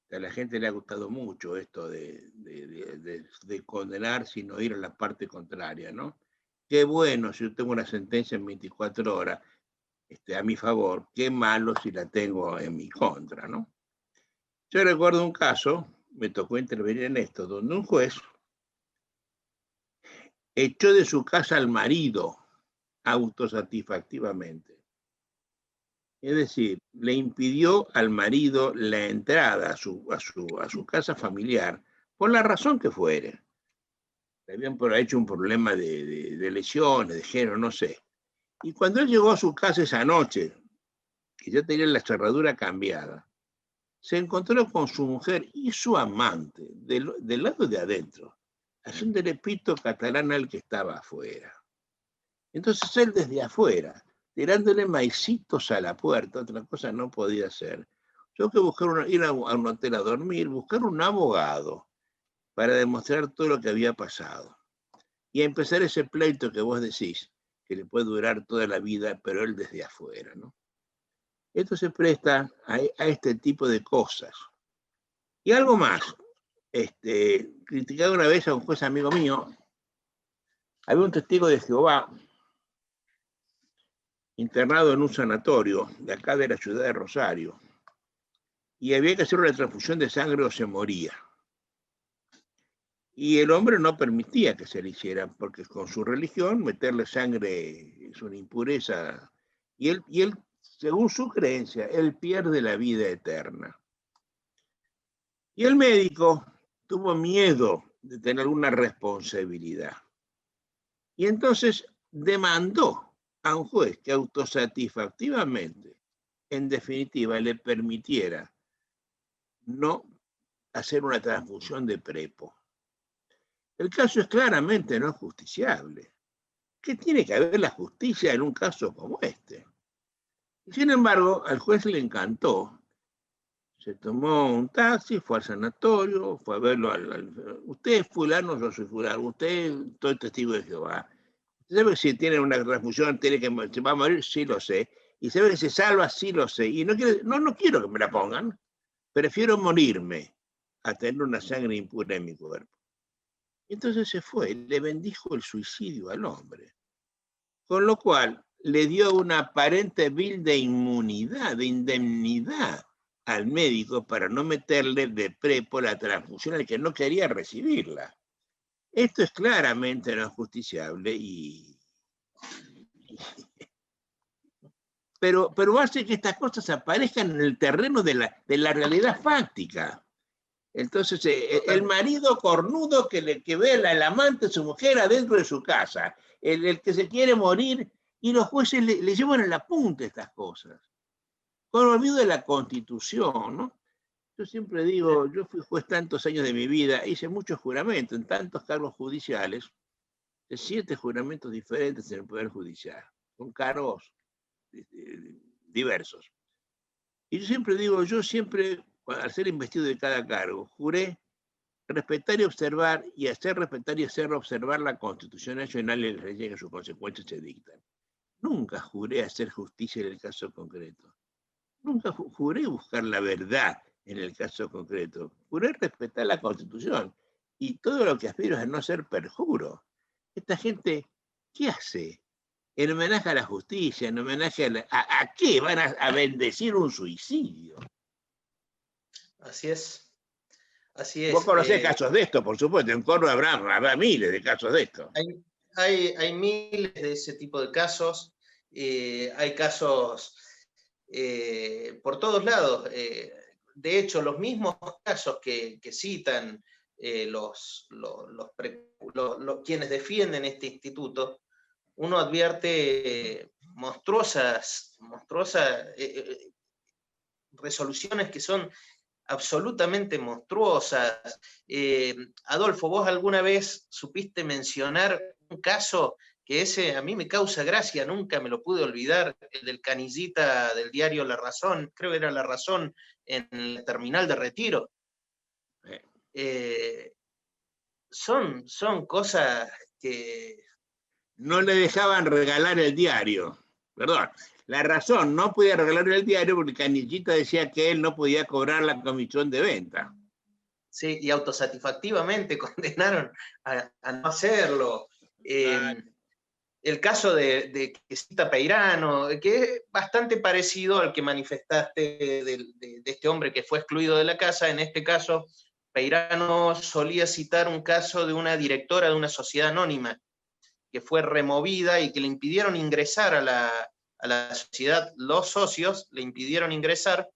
Speaker 1: A la gente le ha gustado mucho esto de condenar sin oír a la parte contraria, ¿no? Qué bueno si yo tengo una sentencia en 24 horas a mi favor, qué malo si la tengo en mi contra, ¿no? Yo recuerdo un caso, me tocó intervenir en esto, donde un juez echó de su casa al marido autosatisfactivamente. Es decir, le impidió al marido la entrada a su casa familiar, por la razón que fuere. Le habían hecho un problema de lesiones, de género, no sé. Y cuando él llegó a su casa esa noche, que ya tenía la cerradura cambiada, se encontró con su mujer y su amante, del lado de adentro, haciéndole pito catalán al que estaba afuera. Entonces él desde afuera, tirándole maicitos a la puerta, otra cosa no podía hacer. Yo que buscar ir a un hotel a dormir, buscar un abogado para demostrar todo lo que había pasado. Y a empezar ese pleito que vos decís, que le puede durar toda la vida, pero él desde afuera, ¿no? Esto se presta a este tipo de cosas. Y algo más, criticado una vez a un juez amigo mío, había un testigo de Jehová internado en un sanatorio de acá de la ciudad de Rosario, y había que hacer una transfusión de sangre o se moría. Y el hombre no permitía que se le hiciera, porque con su religión meterle sangre es una impureza, y él, según su creencia, él pierde la vida eterna. Y el médico tuvo miedo de tener una responsabilidad. Y entonces demandó a un juez que autosatisfactivamente, en definitiva, le permitiera no hacer una transfusión de prepo. El caso es claramente no justiciable. ¿Qué tiene que haber la justicia en un caso como este? Sin embargo, al juez le encantó. Se tomó un taxi, fue al sanatorio, fue a verlo usted es fulano, yo soy fulano, usted es testigo de Jehová. ¿Sabe que si tiene una transfusión, se va a morir? Sí lo sé. Y sabe que se salva, sí lo sé. Y no quiero que me la pongan. Prefiero morirme a tener una sangre impura en mi cuerpo. Entonces se fue, le bendijo el suicidio al hombre. Con lo cual le dio una aparente vil de inmunidad, de indemnidad al médico para no meterle de prepo la transfusión al que no quería recibirla. Esto es claramente no justiciable pero hace que estas cosas aparezcan en el terreno de la realidad fáctica. Entonces, el marido cornudo que ve al amante de su mujer adentro de su casa, el que se quiere morir, y los jueces le llevan a la punta estas cosas. Con olvido de la Constitución, ¿no? Yo siempre digo, yo fui juez tantos años de mi vida, hice muchos juramentos en tantos cargos judiciales, de 7 juramentos diferentes en el Poder Judicial, con cargos diversos. Y yo siempre digo, al ser investido de cada cargo, juré respetar y observar, y hacer respetar y hacer observar la Constitución Nacional y las leyes que sus consecuencias se dictan. Nunca juré hacer justicia en el caso concreto. Nunca juré buscar la verdad en el caso concreto. Juré respetar la Constitución. Y todo lo que aspiro es a no ser perjuro. Esta gente, ¿qué hace? En homenaje a la justicia, en homenaje ¿a qué van a bendecir un suicidio?
Speaker 2: Así es. Así es.
Speaker 1: Vos conocés casos de esto, por supuesto. En Córdoba habrá miles de casos de esto.
Speaker 2: Hay miles de ese tipo de casos. Hay casos por todos lados. De hecho, los mismos casos que citan quienes defienden este instituto, uno advierte monstruosas resoluciones que son absolutamente monstruosas. Adolfo, ¿vos alguna vez supiste mencionar un caso que ese a mí me causa gracia, nunca me lo pude olvidar, el del canillita del diario La Razón, creo que era La Razón, en el terminal de Retiro? Son cosas que...
Speaker 1: No le dejaban regalar el diario, perdón. La Razón no podía regalar el diario porque Canillita decía que él no podía cobrar la comisión de venta.
Speaker 2: Sí, y autosatisfactivamente condenaron a no hacerlo. El caso de Quesita Peirano, que es bastante parecido al que manifestaste de este hombre que fue excluido de la casa. En este caso, Peirano solía citar un caso de una directora de una sociedad anónima que fue removida y que le impidieron ingresar a la sociedad. Los socios le impidieron ingresar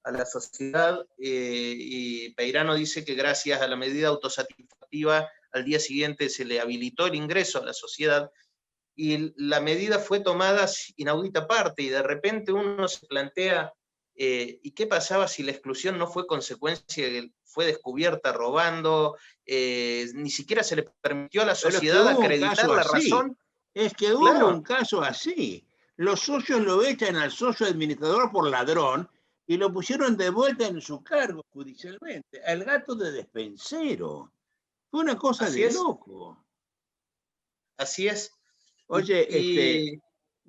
Speaker 2: a la sociedad, y Peirano dice que gracias a la medida autosatisfactiva al día siguiente se le habilitó el ingreso a la sociedad, y la medida fue tomada inaudita parte, y de repente uno se plantea, ¿y qué pasaba si la exclusión no fue consecuencia de que fue descubierta robando? Ni siquiera se le permitió a la sociedad acreditar la razón.
Speaker 1: Es que hubo un caso así. Los socios lo echan al socio administrador por ladrón y lo pusieron de vuelta en su cargo judicialmente, al gato de despensero. Fue una cosa de loco.
Speaker 2: Así es.
Speaker 1: Oye,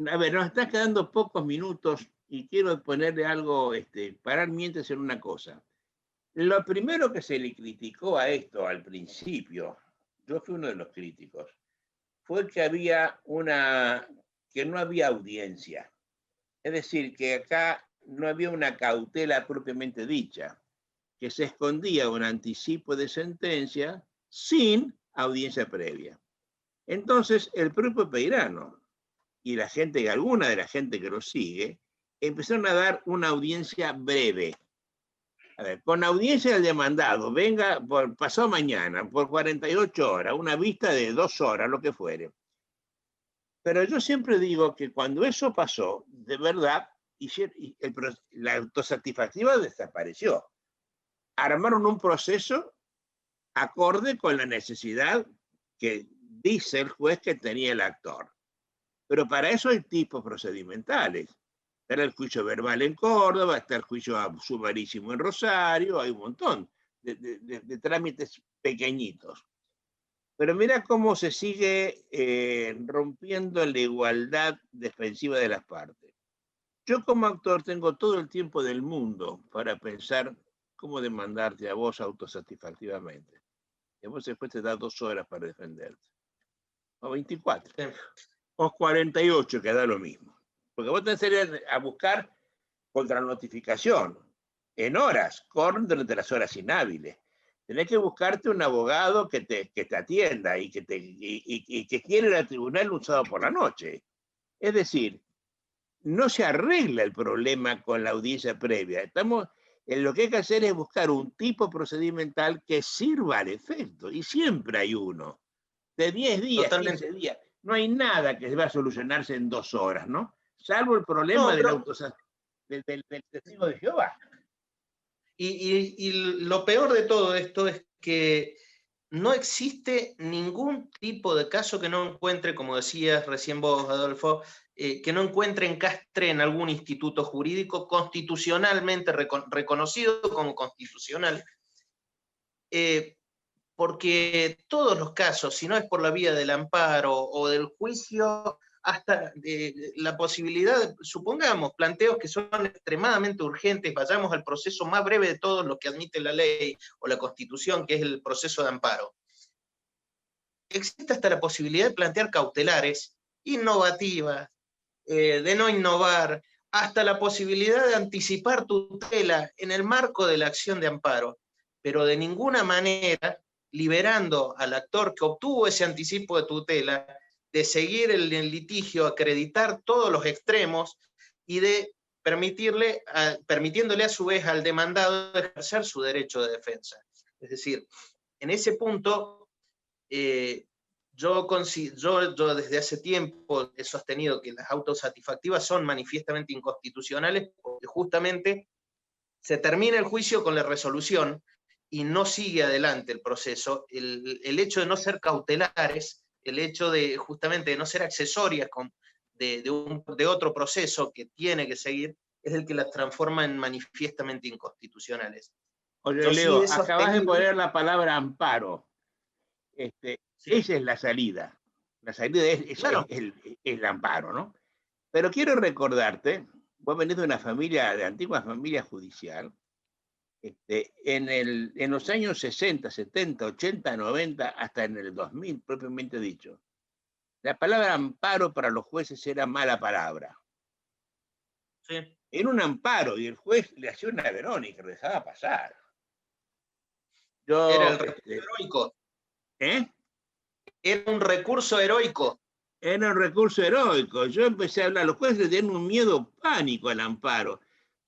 Speaker 1: a ver, nos están quedando pocos minutos y quiero ponerle algo, parar mientras en una cosa. Lo primero que se le criticó a esto al principio, yo fui uno de los críticos, fue que no había audiencia. Es decir, que acá no había una cautela propiamente dicha, que se escondía un anticipo de sentencia sin audiencia previa. Entonces, el propio Peirano y alguna de la gente que lo sigue, empezaron a dar una audiencia breve. A ver, con audiencia del demandado, venga pasado mañana, por 48 horas, una vista de 2 horas, lo que fuere. Pero yo siempre digo que cuando eso pasó, de verdad, la autosatisfactiva desapareció. Armaron un proceso acorde con la necesidad que dice el juez que tenía el actor. Pero para eso hay tipos procedimentales. Está el juicio verbal en Córdoba, está el juicio sumarísimo en Rosario, hay un montón de trámites pequeñitos. Pero mira cómo se sigue rompiendo la igualdad defensiva de las partes. Yo como actor tengo todo el tiempo del mundo para pensar cómo demandarte a vos autosatisfactivamente. Y a vos después te da 2 horas para defenderte. O 24. O 48, que da lo mismo. Porque vos tenés que ir a buscar contranotificación en horas, durante las horas inhábiles. Tenés que buscarte un abogado que te atienda y que quiera ir al tribunal un sábado por la noche. Es decir, no se arregla el problema con la audiencia previa. Lo que hay que hacer es buscar un tipo procedimental que sirva al efecto, y siempre hay uno. De 10 días,
Speaker 2: Totalmente.
Speaker 1: 15 días. No hay nada que va a solucionarse en 2 horas, ¿no? Salvo el problema del testigo de Jehová.
Speaker 2: Y lo peor de todo esto es que no existe ningún tipo de caso que no encuentre, como decías recién vos, Adolfo, que no encuentre encastre en algún instituto jurídico constitucionalmente reconocido como constitucional, porque todos los casos, si no es por la vía del amparo o del juicio, hasta la posibilidad, supongamos, planteos que son extremadamente urgentes, vayamos al proceso más breve de todos los que admite la ley o la Constitución, que es el proceso de amparo. Existe hasta la posibilidad de plantear cautelares innovativas, de no innovar, hasta la posibilidad de anticipar tutela en el marco de la acción de amparo, pero de ninguna manera liberando al actor que obtuvo ese anticipo de tutela de seguir el litigio, acreditar todos los extremos y de permitiéndole a su vez al demandado ejercer su derecho de defensa. Es decir, en ese punto, yo desde hace tiempo he sostenido que las autosatisfactivas son manifiestamente inconstitucionales porque justamente se termina el juicio con la resolución y no sigue adelante el proceso, el hecho de no ser cautelares, el hecho de justamente de no ser accesorias de otro proceso que tiene que seguir, es el que las transforma en manifiestamente inconstitucionales.
Speaker 1: Oye,
Speaker 2: Yo sí
Speaker 1: Leo,
Speaker 2: he
Speaker 1: acabas de
Speaker 2: sostenido,
Speaker 1: poner la palabra amparo.
Speaker 2: sí,
Speaker 1: Esa es la salida. La salida
Speaker 2: claro,
Speaker 1: es el amparo, ¿no? Pero quiero recordarte, vos venís de una familia, de antigua familia judicial, en los años 60, 70, 80, 90, hasta en el 2000, propiamente dicho, la palabra amparo para los jueces era mala palabra.
Speaker 2: sí.
Speaker 1: Era un amparo y el juez le hacía una Verónica, lo dejaba pasar.
Speaker 2: Era
Speaker 1: Yo,
Speaker 2: el recurso heroico,
Speaker 1: ¿eh?
Speaker 2: era un recurso heroico.
Speaker 1: Era un recurso heroico. Yo empecé a hablar, los jueces tienen un miedo pánico al amparo.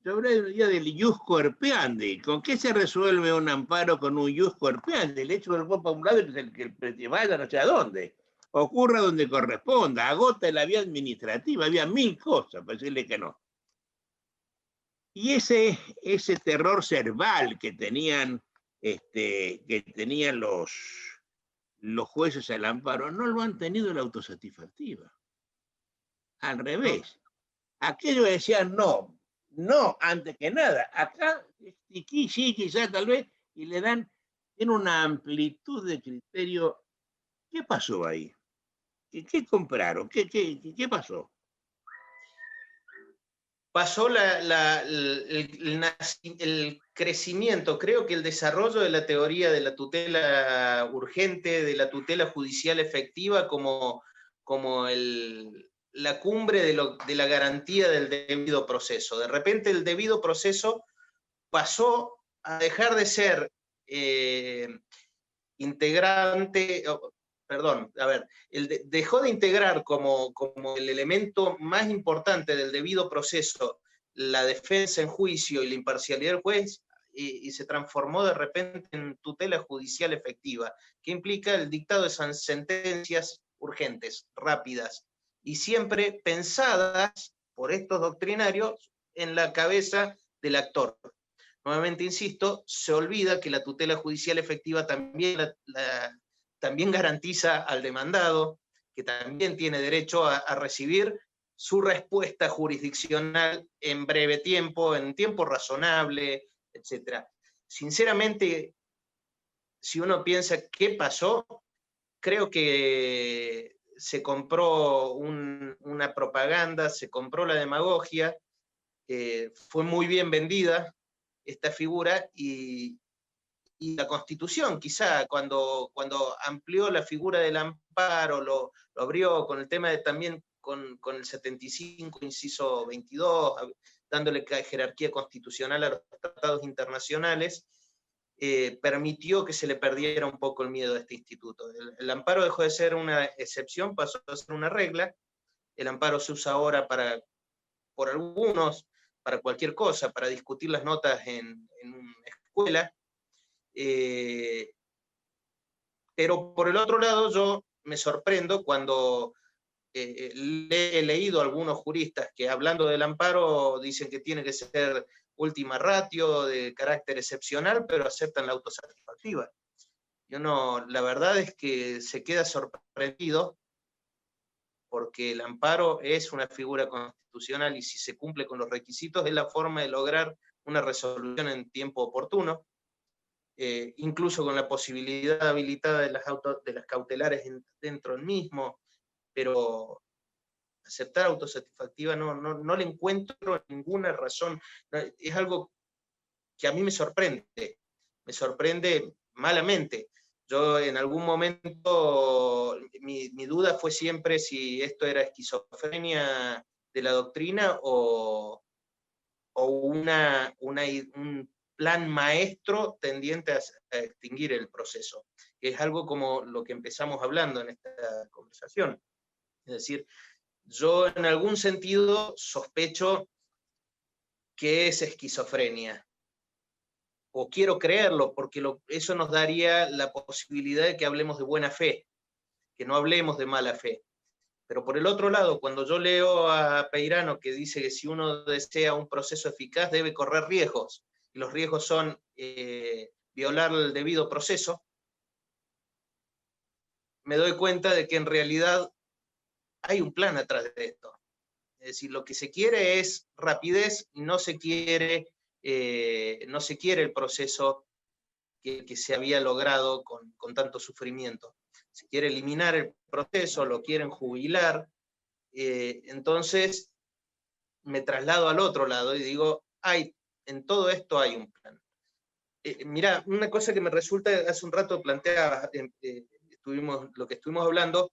Speaker 1: Yo hablé un día del ius coerpeandi. ¿Con qué se resuelve un amparo con un ius coerpeandi? El hecho del cuerpo a un lado es el que vaya no sé a dónde. Ocurra donde corresponda, agota la vía administrativa. Había 1000 cosas para decirle que no. Y ese terror cerval que tenían los jueces al amparo, no lo han tenido la autosatisfactiva. Al
Speaker 2: ¿No?
Speaker 1: revés. Aquellos decían no, no, antes que nada. Acá, sí, quizás, tal vez, y le dan, tiene una amplitud de criterio. ¿Qué pasó ahí? ¿Qué compraron? ¿Qué pasó?
Speaker 2: Pasó el crecimiento, creo que el desarrollo de la teoría de la tutela urgente, de la tutela judicial efectiva como la cumbre de la garantía del debido proceso. De repente el debido proceso pasó a dejar de ser integrante, perdón, a ver, dejó de integrar como el elemento más importante del debido proceso la defensa en juicio y la imparcialidad del juez, y se transformó de repente en tutela judicial efectiva, que implica el dictado de sentencias urgentes, rápidas, y siempre pensadas por estos doctrinarios en la cabeza del actor. Nuevamente insisto, se olvida que la tutela judicial efectiva también garantiza al demandado, que también tiene derecho a recibir su respuesta jurisdiccional en breve tiempo, en tiempo razonable, etc. Sinceramente, si uno piensa qué pasó, creo que se compró una propaganda, se compró la demagogia, fue muy bien vendida esta figura y la Constitución, quizá cuando amplió la figura del amparo, lo abrió con el tema de también con el 75, inciso 22, dándole jerarquía constitucional a los tratados internacionales, permitió que se le perdiera un poco el miedo a este instituto. El amparo dejó de ser una excepción, pasó a ser una regla. El amparo se usa ahora por algunos, para cualquier cosa, para discutir las notas en una escuela. Pero por el otro lado, yo me sorprendo cuando he leído a algunos juristas que hablando del amparo dicen que tiene que ser última ratio, de carácter excepcional, pero aceptan la autosatisfactiva. Y uno, la verdad es que se queda sorprendido porque el amparo es una figura constitucional y si se cumple con los requisitos es la forma de lograr una resolución en tiempo oportuno, incluso con la posibilidad habilitada de las cautelares dentro del mismo, pero aceptar autosatisfactiva no le encuentro ninguna razón. Es algo que a mí me sorprende malamente. Yo en algún momento, mi duda fue siempre si esto era esquizofrenia de la doctrina o un plan maestro tendiente a extinguir el proceso, que es algo como lo que empezamos hablando en esta conversación. Es decir, yo en algún sentido sospecho que es esquizofrenia, o quiero creerlo, porque eso nos daría la posibilidad de que hablemos de buena fe, que no hablemos de mala fe. Pero por el otro lado, cuando yo leo a Peirano que dice que si uno desea un proceso eficaz debe correr riesgos, y los riesgos son violar el debido proceso, me doy cuenta de que en realidad hay un plan atrás de esto. Es decir, lo que se quiere es rapidez y no se quiere el proceso que se había logrado con tanto sufrimiento. Se quiere eliminar el proceso, lo quieren jubilar, entonces me traslado al otro lado y digo, en todo esto hay un plan. Mirá, una cosa que me resulta, hace un rato planteaba, lo que estuvimos hablando,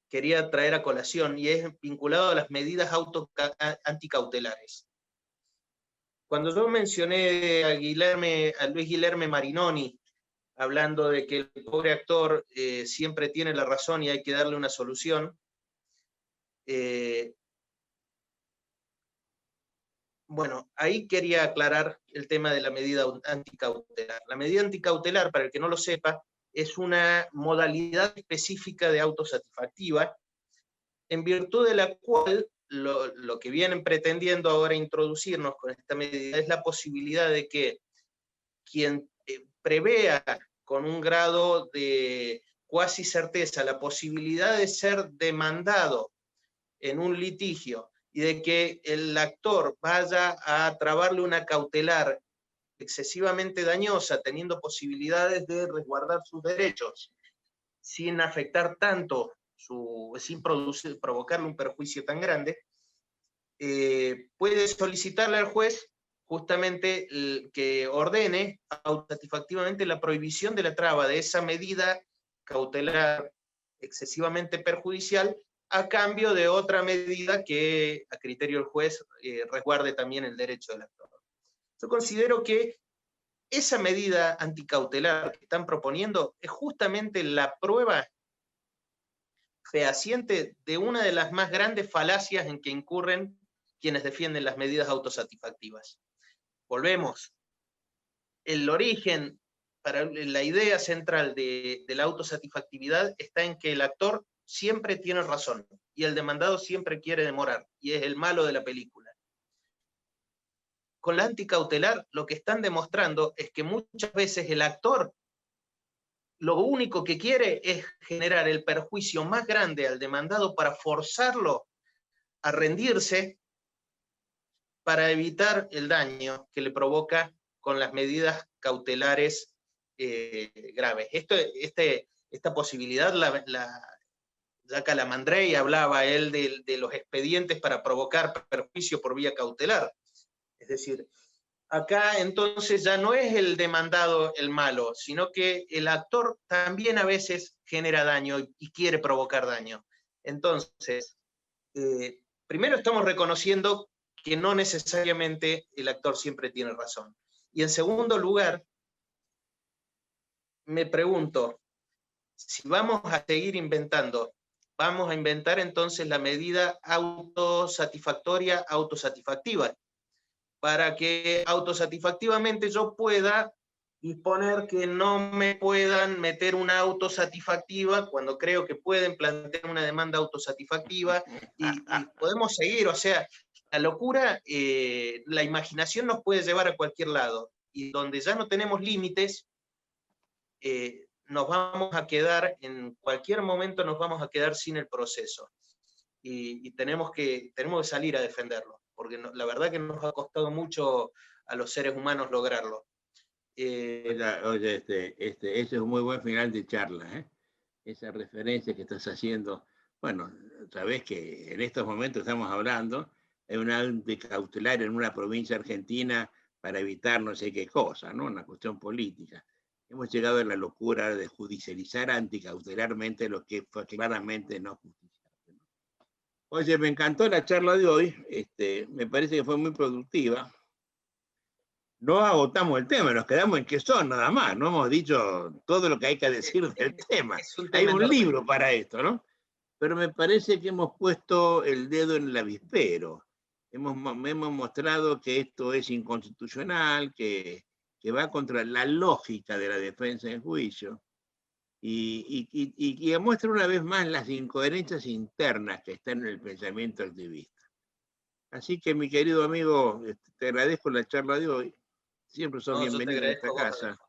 Speaker 2: quería traer a colación, y es vinculado a las medidas anticautelares. Cuando yo mencioné a Luis Guilherme Marinoni, hablando de que el pobre actor siempre tiene la razón y hay que darle una solución, bueno, ahí quería aclarar el tema de la medida anticautelar. La medida anticautelar, para el que no lo sepa, es una modalidad específica de autosatisfactiva, en virtud de la cual lo que vienen pretendiendo ahora introducirnos con esta medida es la posibilidad de que quien prevea con un grado de cuasi certeza la posibilidad de ser demandado en un litigio y de que el actor vaya a trabarle una cautelar excesivamente dañosa, teniendo posibilidades de resguardar sus derechos, sin afectar tanto, sin provocarle un perjuicio tan grande, puede solicitarle al juez justamente que ordene autosatisfactivamente la prohibición de la traba de esa medida cautelar excesivamente perjudicial, a cambio de otra medida que a criterio del juez resguarde también el derecho del actor. Yo considero que esa medida anticautelar que están proponiendo es justamente la prueba fehaciente de una de las más grandes falacias en que incurren quienes defienden las medidas autosatisfactivas. Volvemos. El origen, para la idea central de la autosatisfactividad está en que el actor siempre tiene razón y el demandado siempre quiere demorar, y es el malo de la película. Con la anticautelar lo que están demostrando es que muchas veces el actor lo único que quiere es generar el perjuicio más grande al demandado para forzarlo a rendirse, para evitar el daño que le provoca con las medidas cautelares graves. Esta posibilidad, ya Calamandrei hablaba él de los expedientes para provocar perjuicio por vía cautelar. Es decir, acá entonces ya no es el demandado el malo, sino que el actor también a veces genera daño y quiere provocar daño. Entonces, primero estamos reconociendo que no necesariamente el actor siempre tiene razón. Y en segundo lugar, me pregunto, si vamos a seguir inventando, vamos a inventar entonces la medida autosatisfactoria, autosatisfactiva, para que autosatisfactivamente yo pueda disponer que no me puedan meter una autosatisfactiva cuando creo que pueden plantear una demanda autosatisfactiva, y podemos seguir, o sea, la locura, la imaginación nos puede llevar a cualquier lado, y donde ya no tenemos límites, nos vamos a quedar, en cualquier momento nos vamos a quedar sin el proceso, y tenemos que salir a defenderlo, porque la verdad que nos ha costado mucho a los seres humanos lograrlo.
Speaker 1: Oye, ese es un muy buen final de charla, ¿eh? Esa referencia que estás haciendo. Bueno, sabés que en estos momentos estamos hablando de una anticautelar en una provincia argentina para evitar no sé qué cosa, ¿no? Una cuestión política. Hemos llegado a la locura de judicializar anticautelarmente lo que fue claramente no justiciable, ¿no? Oye, me encantó la charla de hoy. Me parece que fue muy productiva. No agotamos el tema, nos quedamos en qué son nada más, no hemos dicho todo lo que hay que decir del tema. Hay un libro para esto, ¿no? Pero me parece que hemos puesto el dedo en el avispero. Hemos mostrado que esto es inconstitucional, que va contra la lógica de la defensa en juicio, y muestra una vez más las incoherencias internas que están en el pensamiento activista. Así que, mi querido amigo, te agradezco la charla de hoy. Siempre sos bienvenido en esta casa.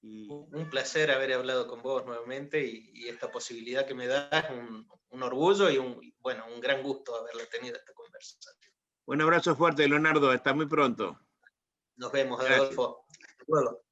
Speaker 2: Un placer haber hablado con vos nuevamente y esta posibilidad que me das, un orgullo y un gran gusto haberla tenido esta conversación.
Speaker 1: Un abrazo fuerte, Leonardo. Hasta muy pronto.
Speaker 2: Nos vemos,
Speaker 1: Gracias.
Speaker 2: Adolfo. Hasta luego.